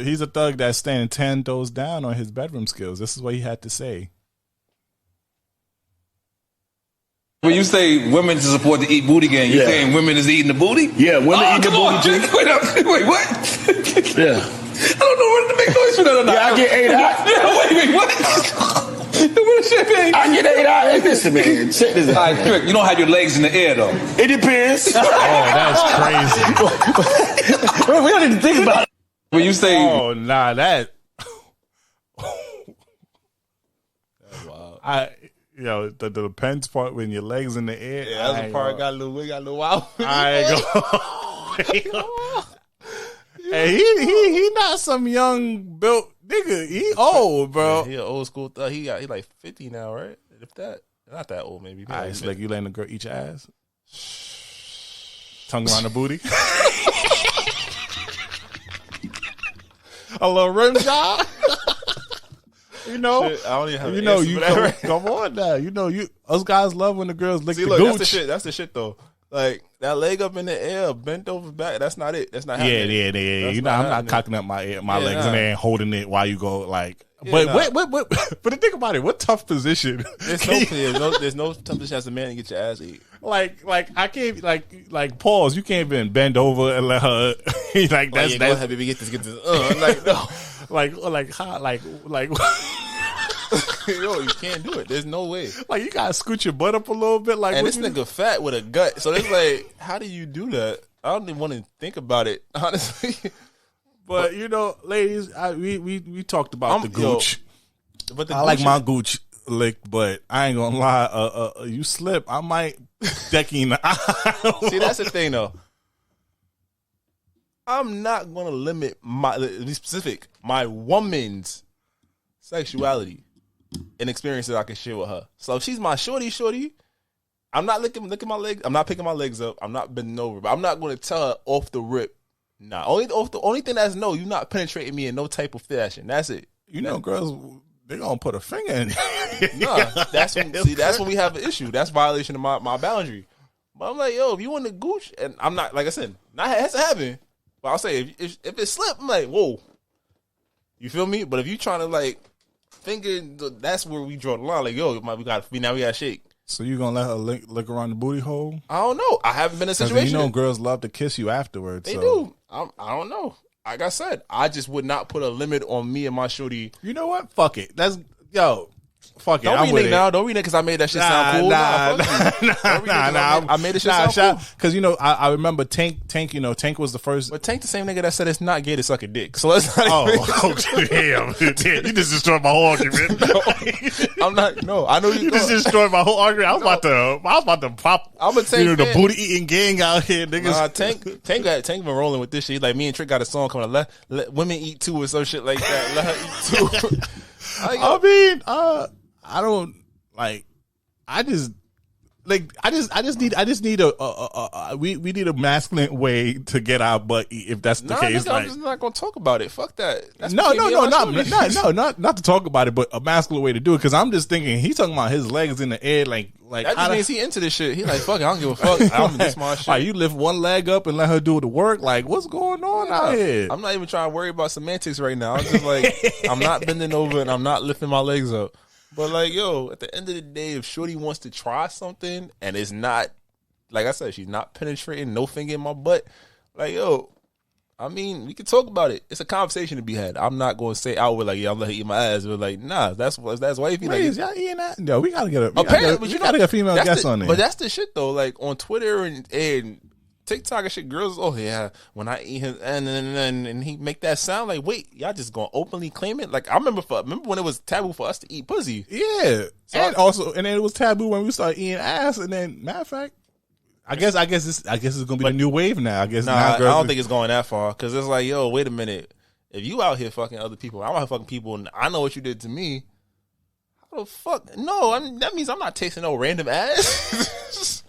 He's a thug that's standing 10 toes down on his bedroom skills. This is what he had to say. When you say women to support the eat booty gang, you saying women is eating the booty? Yeah, women eat the booty. Wait, what? Yeah. I don't know whether to make noise for that or not. Yeah, I get 8 out. Wait, what? What shit, I get 8 out. Hey, listen, man. Check this out. All right, Trick, you don't have your legs in the air, though. It depends. Oh, that's crazy. We don't need to think about it. When you say... Oh, nah, that... The depends part when your legs in the air. Yeah, that's the part got a little wild. I ain't go. Hey, he not some young built nigga. He old, bro. He an old school thug. He like 50 now, right? If that, not that old, maybe. All right, it's like you letting a girl eat your ass. Tongue around the booty. A little rim job. Shit, I don't even have come on now. Us guys love when the girls lick the look, gooch. That's the shit though. Like that leg up in the air, bent over back. That's not it. That's not happening. Yeah. I'm not cocking up my legs in there and holding it while you go like. Yeah, wait. But think about it. What tough position? There's no tough position as a man to get your ass ate. Like I can't like pause. You can't even bend over and let her. Like that's go ahead, baby, get this. Like no. like how like. Yo, you can't do it. There's no way. Like you gotta scoot your butt up a little bit. Like, and this nigga fat with a gut, so it's like, how do you do that? I don't even want to think about it, honestly. But ladies, we talked about the gooch. But I like my gooch licked, but I ain't gonna lie. You slip, I might deck you in the eye. See, that's the thing though. I'm not gonna limit be specific, my woman's sexuality and experience that I can share with her. So if she's my shorty, I'm not licking my legs. I'm not picking my legs up. I'm not bending over. But I'm not going to tell her off the rip. Nah, only thing that's no, you're not penetrating me in no type of fashion. That's it. Girls, they're gonna put a finger in. Nah, that's when we have an issue. That's violation of my boundary. But I'm like, yo, if you want the gooch, and I'm not, like I said, not has to happen. But I'll say if it slip, I'm like, whoa. You feel me? But if you trying to like finger, that's where we draw the line. Like, yo, we gotta shake. So you gonna let her lick around the booty hole? I don't know. I haven't been in a situation. Girls love to kiss you afterwards. They do. I don't know. like I said, I just would not put a limit on me and my shorty. You know what? Fuck it. Fuck it. Don't I'm with it. now. Don't renege because I made that shit sound cool. Nah. I made it shit sound cool. Because I remember Tank. You know, Tank was the first. But Tank, the same nigga that said it's not gay to suck a dick. So let's not. Damn! You just destroyed my whole argument. I'm not. No, I know you just destroyed my whole argument. I was about to pop. I'm a Tank. The booty eating gang out here, niggas. Tank been rolling with this shit. Like me and Trick got a song coming. Let women eat too or some shit like that. Let her eat too. I don't like. I just need we need a masculine way to get our butt eat if that's the case. Nigga, I'm just not gonna talk about it. Fuck that. That's not to talk about it, but a masculine way to do it. Because I'm just thinking he's talking about his legs in the air, like that just means he into this shit. He like, fuck it, I don't give a fuck. I'm this my shit. Like, you lift one leg up and let her do the work. Like, what's going on out here? I'm not even trying to worry about semantics right now. I'm just like, I'm not bending over and I'm not lifting my legs up. But like, yo, at the end of the day, if shorty wants to try something and it's not, like I said, she's not penetrating, no finger in my butt, like, yo, I mean, we can talk about it. It's a conversation to be had. I'm not going to say outward like, yeah, I'm letting her eat my ass. But like, nah, that's wifey. Like, y'all eating that? No, we gotta get a female guest on there. But that's the shit though. Like on Twitter and TikTok and shit, girls, oh yeah, when I eat him and he make that sound, like, wait, y'all just gonna openly claim it? Like, I remember when it was taboo for us to eat pussy. Yeah. So and then it was taboo when we started eating ass, and then matter of fact, I guess it's gonna be the new wave now. I guess I don't think it's going that far, because it's like, yo, wait a minute, if you out here fucking other people, I'm out here fucking people, and I know what you did to me. How the fuck? No, that means I'm not tasting no random ass.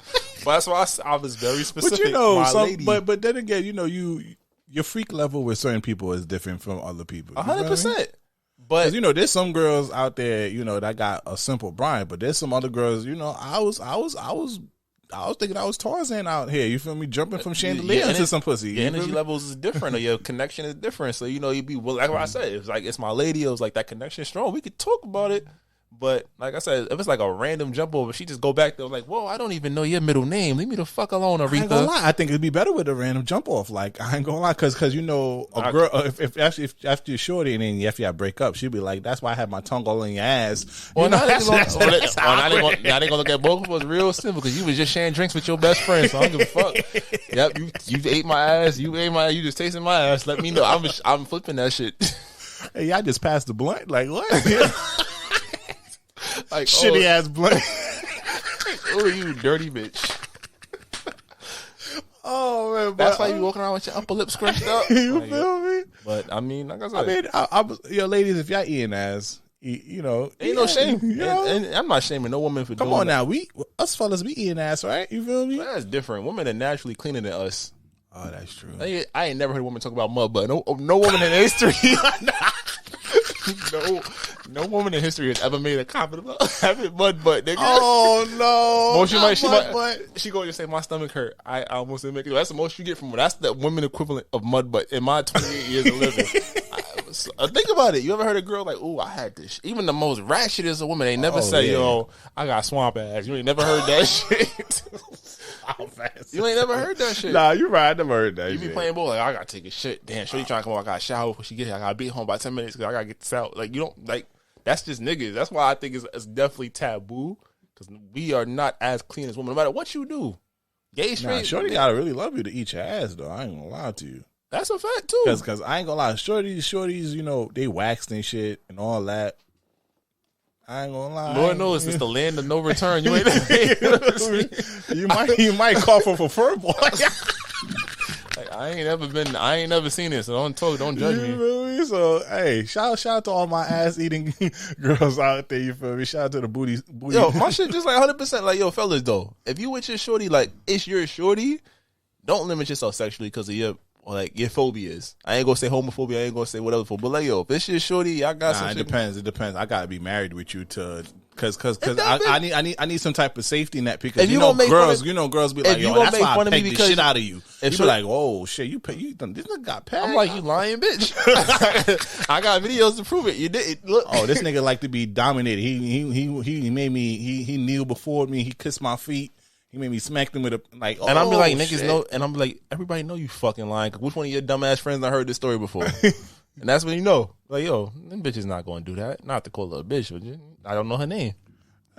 But that's why I was very specific. But you know, but then again, you know, your freak level with certain people is different from other people. 100%. But you know, there's some girls out there, you know, that got a simple Brian, but there's some other girls, you know, I was thinking I was Tarzan out here. You feel me? Jumping from chandelier into some pussy. Your energy levels is different, or your connection is different. So you know, you be like what I said. It's like, it's my lady. It was like that connection is strong. We could talk about it. But like I said, if it's like a random jump over, she just go back there like, whoa, I don't even know your middle name. Leave me the fuck alone, Aretha. I ain't gonna lie. I think it'd be better with a random jump off. Like, I ain't gonna lie, because you know, a girl, if after you're shorty and then after y'all break up, she'd be like, that's why I have my tongue all in your ass. Well, now they gonna look at both of us real simple, because you was just sharing drinks with your best friend, so I don't give a fuck. Yep, you ate my ass. You just tasting my ass. Let me know. I'm flipping that shit. Hey, y'all just passed the blunt. Like, what? Like, shitty ass blunt. Oh, you dirty bitch. Oh man, that's why you walking around with your upper lip scrunched up. You like, feel me? But I mean, like I said, yo, ladies, if y'all eating ass, you know, ain't no shame. You know? And I'm not shaming no woman for doing that. Come on now, us fellas, we eating ass, right? You feel me? But that's different. Women are naturally cleaner than us. Oh, that's true. I ain't never heard a woman talk about mud butt. No woman in history. No woman in history has ever made a comment about having mud butt, nigga. Oh no! Most she go just say my stomach hurt. I almost didn't make it. That's the most you get from her. That's the women equivalent of mud butt in my 28 years of living. Think about it. You ever heard a girl like, "Ooh, I had this." Even the most ratchetest of women ain't never say, "Yo, I got swamp ass." You ain't never heard that shit. You ain't never heard that shit. Nah, you're right. I never heard that. You be playing ball like, I gotta take a shit. Damn, shorty trying to come on. I gotta shower before she get here. I gotta be home by 10 minutes because I gotta get this out. Like, you don't like. That's just niggas. That's why I think it's definitely taboo, because we are not as clean as women, no matter what you do. Gay, straight. Nah, shorty gotta really love you to eat your ass, though. I ain't gonna lie to you. That's a fact too. Because I ain't gonna lie, shorties, you know, they waxed and shit and all that. I ain't gonna lie. Lord knows it's the land of no return. You ain't. you might call for fur boy. Like, I ain't never seen it, so don't judge me. You feel me? So hey, shout out to all my ass eating girls out there. You feel me? Shout out to the booty. Yo, my shit just like 100%. Like, yo, fellas, though, if you with your shorty, like, it's your shorty, don't limit yourself sexually because of your phobias. I ain't gonna say homophobia. I ain't gonna say whatever. But like, yo, if it's your shorty, y'all got some. It depends. It depends. I gotta be married with you to. Cause I need some type of safety net, because girls be like, yo, that's why I pegged the shit out of you. You be like, oh shit, you this nigga got pegged. I'm like, you lying bitch. I got videos to prove it. You did look. Oh, this nigga like to be dominated. He made me. He kneeled before me. He kissed my feet. He made me smack them with a like. And I'm be like, niggas shit. know, and I'm like, everybody know you fucking lying. Which one of your dumbass friends done heard this story before? And that's when you know, like, yo, them bitches not going to do that. Not to call her a bitch, but I don't know her name.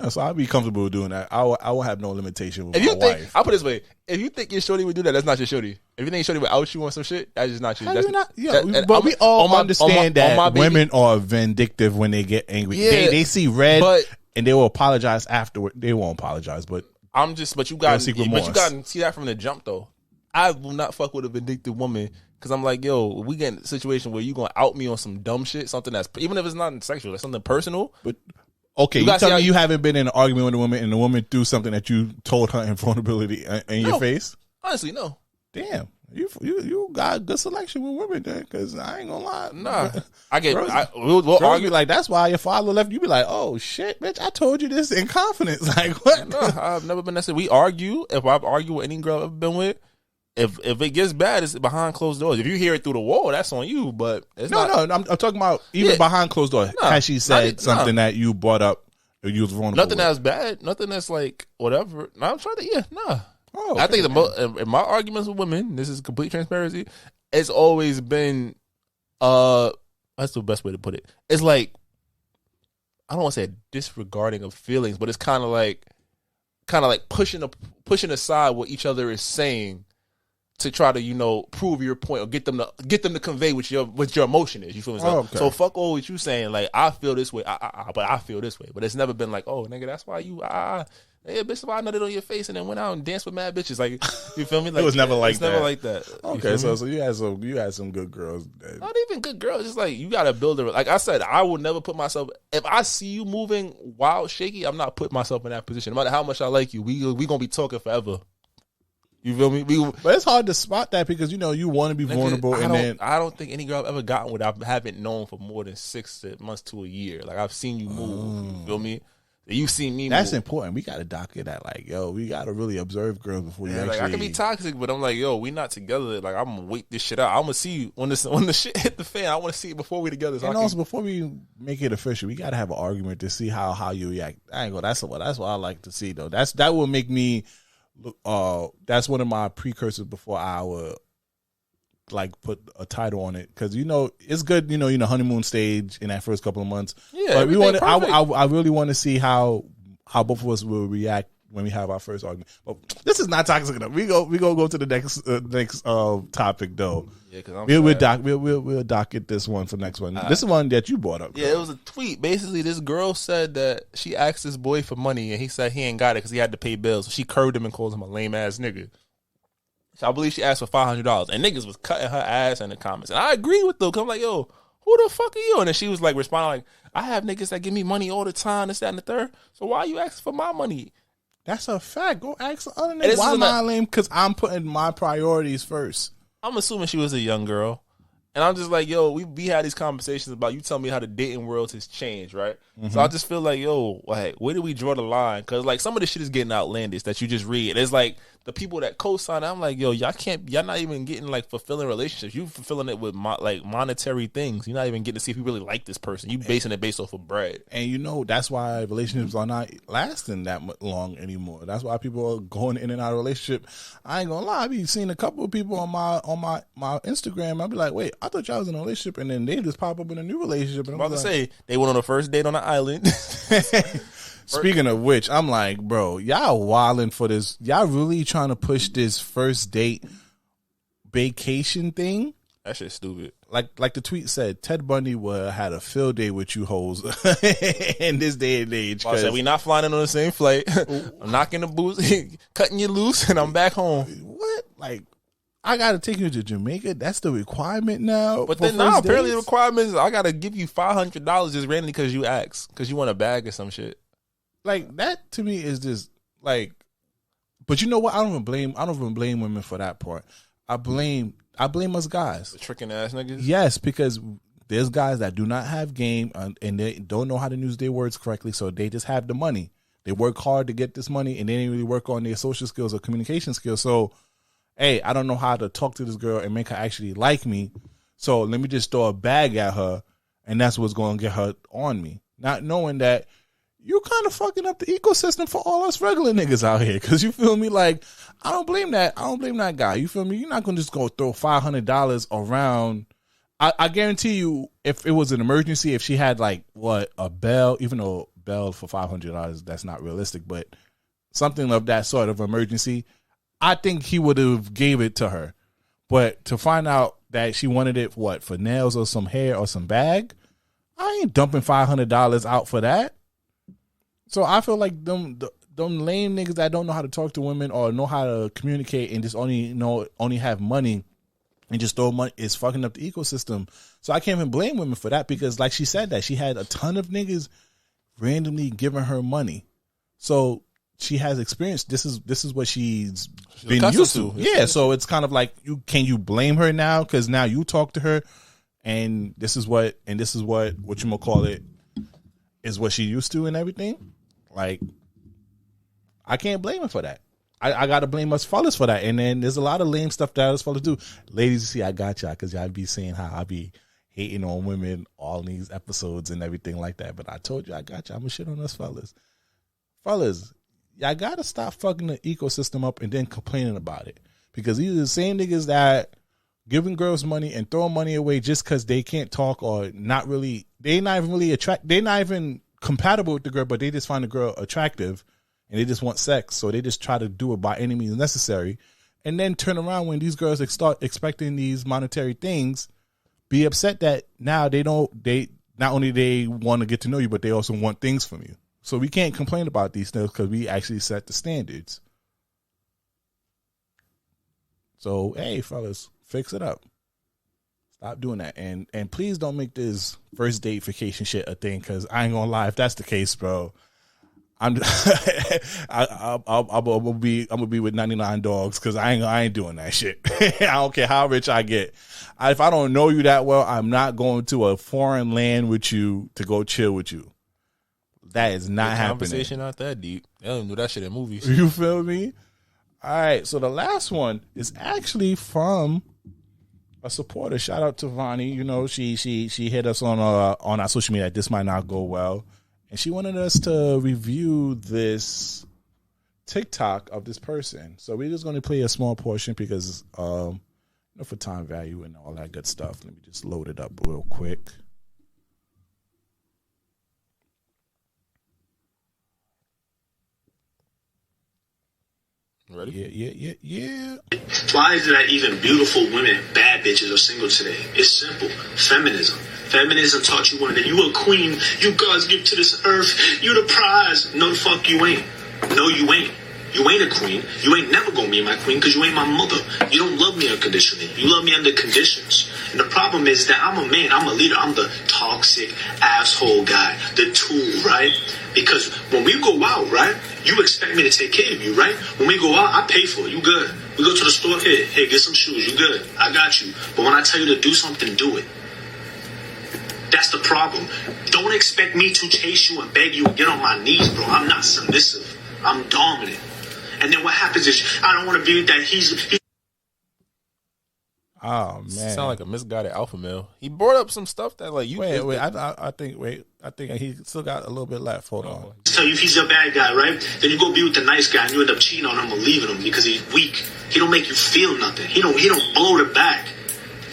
So I'd be comfortable doing that. I will have no limitation with If you my think, wife. I'll put it this way: if you think your shorty would do that, that's not your shorty. If you think your shorty would out you on some shit, that's just not you. How That's you not? Yeah, that- but I'm- we all on my- understand on my that baby. women are vindictive when they get angry. Yeah, They see red but- and they will apologize afterward. They won't apologize, but but you got seek to remorse. see that from the jump though. I will not fuck with a vindictive woman because I'm like, yo, we get in a situation where you gonna out me on some dumb shit, something that's even if it's not sexual, it's something personal. but okay, you gotta see tell how me you haven't been in an argument with a woman and the woman threw something that you told her in vulnerability in your face. Honestly, no. Damn, you got a good selection with women then, because I ain't gonna lie. Nah, I get. Girls- We'll Girls argue. be like, that's why your father left. You be like, oh shit, bitch, I told you this in confidence. Like what? No, I've never been that. We argue. If I've argued with any girl I've ever been with, if it gets bad, it's behind closed doors. If you hear it through the wall, that's on you. But it's No, not. I'm talking about even Yeah. behind closed doors. Nah, Has she said not- something nah. that you brought up or you was vulnerable Nothing with? that's bad. Nothing that's like whatever. No, I'm trying to. Yeah, nah. Oh, I okay. think in my arguments with women, this is complete transparency. It's always been, that's the best way to put it. It's like, I don't want to say disregarding of feelings, but it's kind of like pushing aside what each other is saying to try to prove your point or get them to convey what your emotion is. You feel me? Okay. So fuck all what you saying. Like I feel this way, but I feel this way. But it's never been like, oh nigga, that's why you yeah, bitch, why I nutted on your face and then went out and danced with mad bitches. Like, you feel me? Like, It was never like it's that. never like that. You Okay, feel so me? you had some good girls. Not even good girls. It's like you gotta build a. Like I said, I will never put myself. If I see you moving wild, shaky, I'm not putting myself in that position. No matter how much I like you, we gonna be talking forever. You feel me? But it's hard to spot that because you want to be vulnerable, I don't think any girl I've ever gotten with I haven't known for more than 6 months to a year. Like I've seen you move. You feel me? You seen me. That's move. important. We got to docket that. Like, yo, we got to really observe girls before you Yeah, actually. like I can be toxic, but I'm like, yo, we not together. Like I'm gonna wait this shit out. I'm gonna see you when the shit hit the fan. I want to see it before we together. So And also, before we make it official, we got to have an argument to see how you react. I ain't gonna. That's what I like to see though. That will make me. That's one of my precursors before I would like put a title on it because it's good. Honeymoon stage in that first couple of months. Yeah, but we want. perfect. I really want to see how both of us will react when we have our first argument. But this is not toxic enough. We go to the next topic though. Yeah, because We'll docket this one for next one. This is one that you brought up. Yeah, it was a tweet. Basically, this girl said that she asked this boy for money, and he said he ain't got it because he had to pay bills. So she curved him and called him a lame ass nigga. So I believe she asked for $500, and niggas was cutting her ass in the comments. And I agree with them because I'm like, yo, who the fuck are you? And then she was like responding like, I have niggas that give me money all the time, this, that, and the third. So why are you asking for my money? That's a fact. Go ask the other And nigga. this Why is am I lame? Because I'm putting my priorities first. I'm assuming she was a young girl. And I'm just like, yo, we had these conversations about you telling me how the dating world has changed, right? So I just feel like, yo, like, where do we draw the line? Because, like, some of this shit is getting outlandish that you just read. It's like the people that co-sign, I'm like, yo, y'all not even getting, like, fulfilling relationships. You fulfilling it with, monetary things. You're not even getting to see if you really like this person. You basing it based off of bread. And that's why relationships are not lasting that long anymore. That's why people are going in and out of relationship. I ain't gonna lie. I be seeing a couple of people on my Instagram. I'll be like, wait, I thought y'all was in a relationship, and then they just pop up in a new relationship. And I'm about to say, they went on a first date on an island. Speaking of which, I'm like, bro, y'all wilding for this. Y'all really trying to push this first date vacation thing? That shit's stupid. Like the tweet said, Ted Bundy had a field day with you hoes in this day and age. I said, we not flying in on the same flight. I'm knocking the boots, cutting you loose, and I'm back home. What? Like, I got to take you to Jamaica? That's the requirement now? But for then now, first apparently the dates? requirement is I got to give you $500 just randomly because you asked, because you want a bag or some shit. Like, that to me is just like, but you know what? I don't even blame women for that part. I blame us guys. The tricking ass niggas. Yes, because there's guys that do not have game and they don't know how to use their words correctly, so they just have the money. They work hard to get this money, and they didn't really work on their social skills or communication skills. So, hey, I don't know how to talk to this girl and make her actually like me, so let me just throw a bag at her, and that's what's going to get her on me. Not knowing that, you kind of fucking up the ecosystem for all us regular niggas out here. Cause you feel me? Like, I don't blame that guy. You feel me? You're not gonna just go throw $500 around. I guarantee you, if it was an emergency, if she had like a bell, even though bell for $500, that's not realistic, but something of that sort of emergency, I think he would have gave it to her. But to find out that she wanted it for nails or some hair or some bag, I ain't dumping $500 out for that. So I feel like them lame niggas that don't know how to talk to women or know how to communicate and just only have money and just throw money is fucking up the ecosystem. So I can't even blame women for that, because like she said, that she had a ton of niggas randomly giving her money. So she has experience. This is what she's been used to. Yeah. So it's kind of like, can you blame her now? Because now you talk to her, and this is what whatchamacallit is what she used to and everything. Like, I can't blame her for that. I got to blame us fellas for that. And then there's a lot of lame stuff that us fellas do. Ladies, you see, I got y'all, because y'all be saying how I be hating on women all these episodes and everything like that. But I told you I got y'all. I'm going to shit on us fellas. Fellas, y'all got to stop fucking the ecosystem up and then complaining about it. Because these are the same niggas that giving girls money and throwing money away just because they can't talk or not really, they're not even compatible with the girl, but they just find the girl attractive. And they just want sex, so they just try to do it by any means necessary, and then turn around when these girls start expecting these monetary things, be upset that now they not only they want to get to know you, but they also want things from you. So we can't complain about these things because we actually set the standards. So hey, fellas, fix it up. Stop doing that, and please don't make this first date vacation shit a thing, because I ain't gonna lie, if that's the case, bro. I'm gonna be with 99 dogs, because I ain't doing that shit. I don't care how rich I get. If I don't know you that well, I'm not going to a foreign land with you to go chill with you. That is not happening. Conversation not that deep. They don't do that shit in movies. You feel me? All right. So the last one is actually from a supporter. Shout out to Vonnie. You know, she hit us on our social media. This might not go well. And she wanted us to review this TikTok of this person. So we're just going to play a small portion because, for time value and all that good stuff. Let me just load it up real quick. Ready? Yeah. Why is it that even beautiful women, bad bitches, are single today? It's simple. Feminism. Feminism taught you one that you a queen, you God's gift to this earth, you the prize. No, the fuck you ain't. No, you ain't. You ain't a queen. You ain't never gonna be my queen because you ain't my mother. You don't love me unconditionally. You love me under conditions. And the problem is that I'm a man, I'm a leader, I'm the toxic asshole guy, the tool, right? Because when we go out, right, you expect me to take care of you, right? When we go out, I pay for it. You good. We go to the store, hey, get some shoes. You good. I got you. But when I tell you to do something, do it. That's the problem. Don't expect me to chase you and beg you and get on my knees, bro. I'm not submissive. I'm dominant. And then what happens is I don't want to be with that. He's Oh man, sound like a misguided alpha male. He brought up some stuff that like you. Wait. I think he still got a little bit left. Hold on. Tell you he's a bad guy, right? Then you go be with the nice guy and you end up cheating on him or leaving him because he's weak. He don't make you feel nothing. He don't blow the back.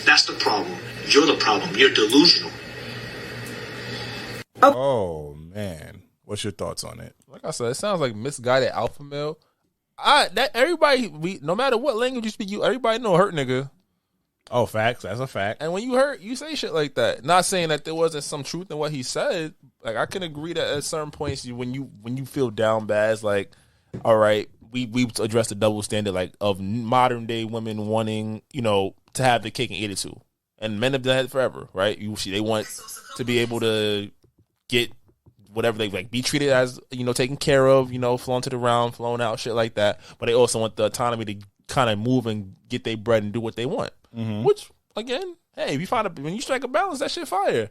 That's the problem. You're the problem. You're delusional. Oh man, what's your thoughts on it? Like I said, it sounds like misguided alpha male. Everybody, no matter what language you speak, everybody know hurt nigga. Oh, facts. That's a fact. And when you hurt, you say shit like that. Not saying that there wasn't some truth in what he said. Like I can agree that at certain points, when you feel down bad, it's like, all right, we address the double standard like of modern day women wanting, to have the cake and eat it too, and men have done that forever, right? They want to be able to get whatever they like, be treated as taken care of, flown to the round, flown out, shit like that. But they also want the autonomy to kind of move and get their bread and do what they want. Mm-hmm. Which again, hey, if you when you strike a balance, that shit fire.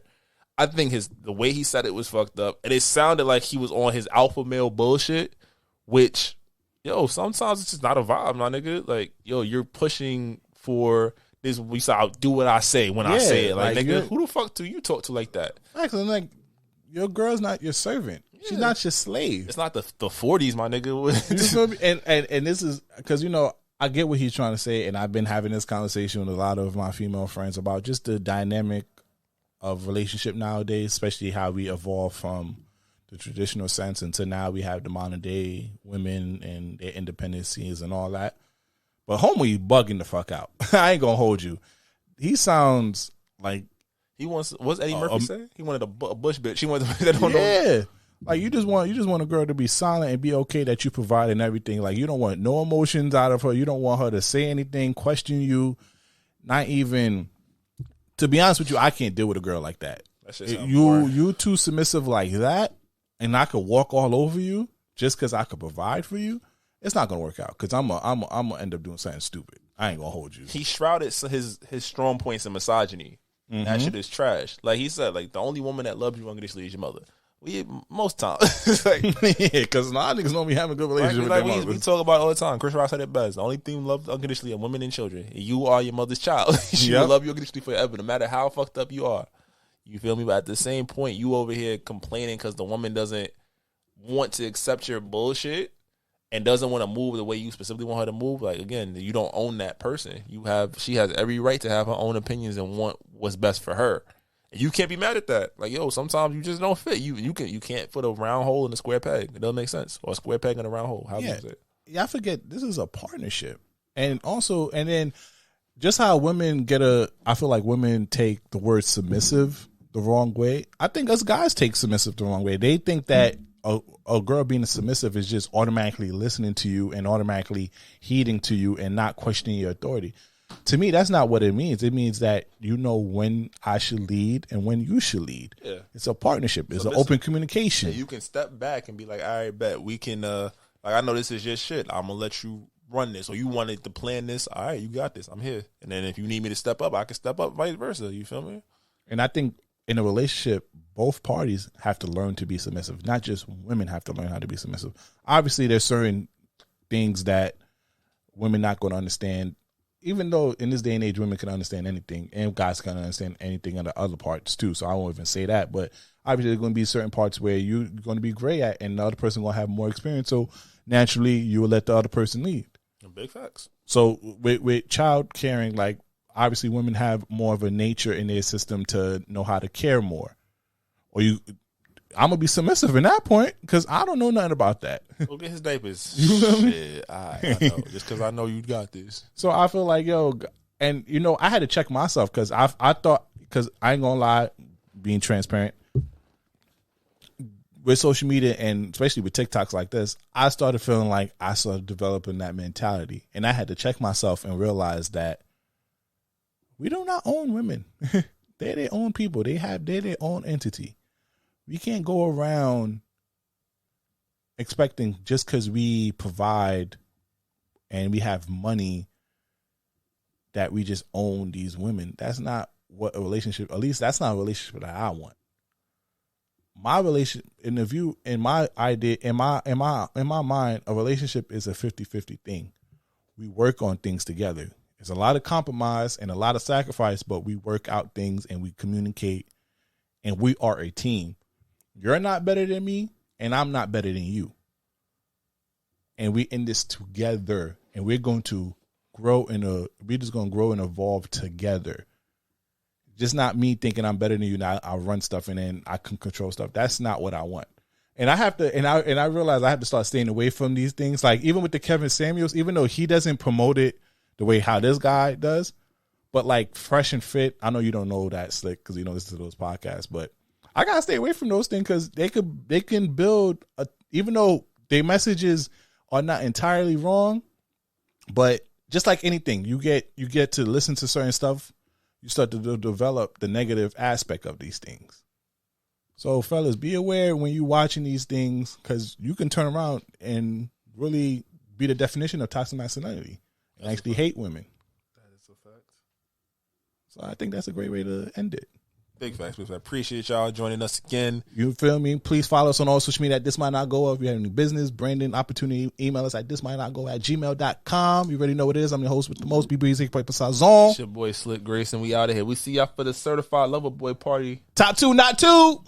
I think the way he said it was fucked up, and it sounded like he was on his alpha male bullshit. Which, sometimes it's just not a vibe, my nigga. Like, you're pushing for this. I'll do what I say when I say it. Like nigga, who the fuck do you talk to like that? Actually, like, your girl's not your servant. She's not your slave. It's not the 40s, my nigga. You feel me? And this is because, you know, I get what he's trying to say, and I've been having this conversation with a lot of my female friends about just the dynamic of relationship nowadays, especially how we evolve from the traditional sense into now we have the modern day women and their independencies and all that. But homie bugging the fuck out. I ain't gonna hold you. He sounds like he wants. What's Eddie Murphy say? He wanted a bush bitch. He wanted that don't know. Yeah. Like you just want a girl to be silent and be okay that you provide and everything. Like you don't want no emotions out of her. You don't want her to say anything, question you, not even. To be honest with you, I can't deal with a girl like that. You too submissive like that, and I could walk all over you just because I could provide for you. It's not gonna work out because I'm gonna end up doing something stupid. I ain't gonna hold you. He shrouded his strong points in misogyny. Mm-hmm. That shit is trash. Like he said, like the only woman that loves you unconditionally is your mother. Most times, like, yeah, because a lot of niggas don't be having a good relationship with their mothers. We talk about it all the time. Chris Rock said it best. The only thing loved unconditionally are women and children. You are your mother's child. She will love you unconditionally forever, no matter how fucked up you are. You feel me? But at the same point, you over here complaining because the woman doesn't want to accept your bullshit and doesn't want to move the way you specifically want her to move. Like again, you don't own that person. She has every right to have her own opinions and want what's best for her. You can't be mad at that. Like, yo, sometimes you just don't fit. You can't put a round hole in a square peg. It doesn't make sense. Or a square peg in a round hole. How do you say it? Yeah, I forget this is a partnership. And then just how women I feel like women take the word submissive the wrong way. I think us guys take submissive the wrong way. They think that a girl being submissive is just automatically listening to you and automatically heeding to you and not questioning your authority. To me, that's not what it means. It means that you know when I should lead and when you should lead. Yeah. It's a partnership. It's an open communication. Yeah, you can step back and be like, all right, bet we can, like, I know this is your shit. I'm going to let you run this. Or you wanted to plan this. All right, you got this. I'm here. And then if you need me to step up, I can step up, vice versa. You feel me? And I think in a relationship, both parties have to learn to be submissive. Not just women have to learn how to be submissive. Obviously, there's certain things that women not going to understand. Even though in this day and age, women can understand anything and guys can understand anything in the other parts too. So I won't even say that. But obviously there's going to be certain parts where you're going to be great at and the other person going to have more experience. So naturally you will let the other person lead. Big facts. So with child caring, like obviously women have more of a nature in their system to know how to care more. Or I'm going to be submissive in that point because I don't know nothing about that. Go get his diapers. Shit, I know. Just because I know you got this. So I feel like, yo, and, you know, I had to check myself because I thought, because I ain't going to lie, being transparent, with social media and especially with TikToks like this, I started feeling like I started developing that mentality. And I had to check myself and realize that we do not own women. They're their own people. They're their own entity. We can't go around expecting just because we provide and we have money that we just own these women. That's not what a relationship, at least that's not a relationship that I want. My relationship, in my mind, a relationship is a 50-50 thing. We work on things together. There's a lot of compromise and a lot of sacrifice, but we work out things and we communicate and we are a team. You're not better than me, and I'm not better than you. And we in this together, and we're going to grow we're just going to grow and evolve together. Just not me thinking I'm better than you. Now I'll run stuff and then I can control stuff. That's not what I want. And I have to, and I realize I have to start staying away from these things. Like even with the Kevin Samuels, even though he doesn't promote it the way how this guy does, but like Fresh and Fit, I know you don't know that, Slick, because you know this is those podcasts, but I gotta stay away from those things because they can build even though their messages are not entirely wrong, but just like anything, you get to listen to certain stuff, you start to develop the negative aspect of these things. So fellas, be aware when you're watching these things because you can turn around and really be the definition of toxic masculinity and actually hate women. That is a fact. So I think that's a great way to end it. Big facts. I appreciate y'all joining us again. You feel me? Please follow us on all social media at Thismightnotgowell. If you have any business, branding, opportunity, email us at thismightnotgowell@gmail.com. You already know what it is. I'm your host with the most, B-Breezy, Sazon. It's your boy Slick Grayson. We out of here. We see y'all for the Certified Lover Boy party. Top 2, not 2.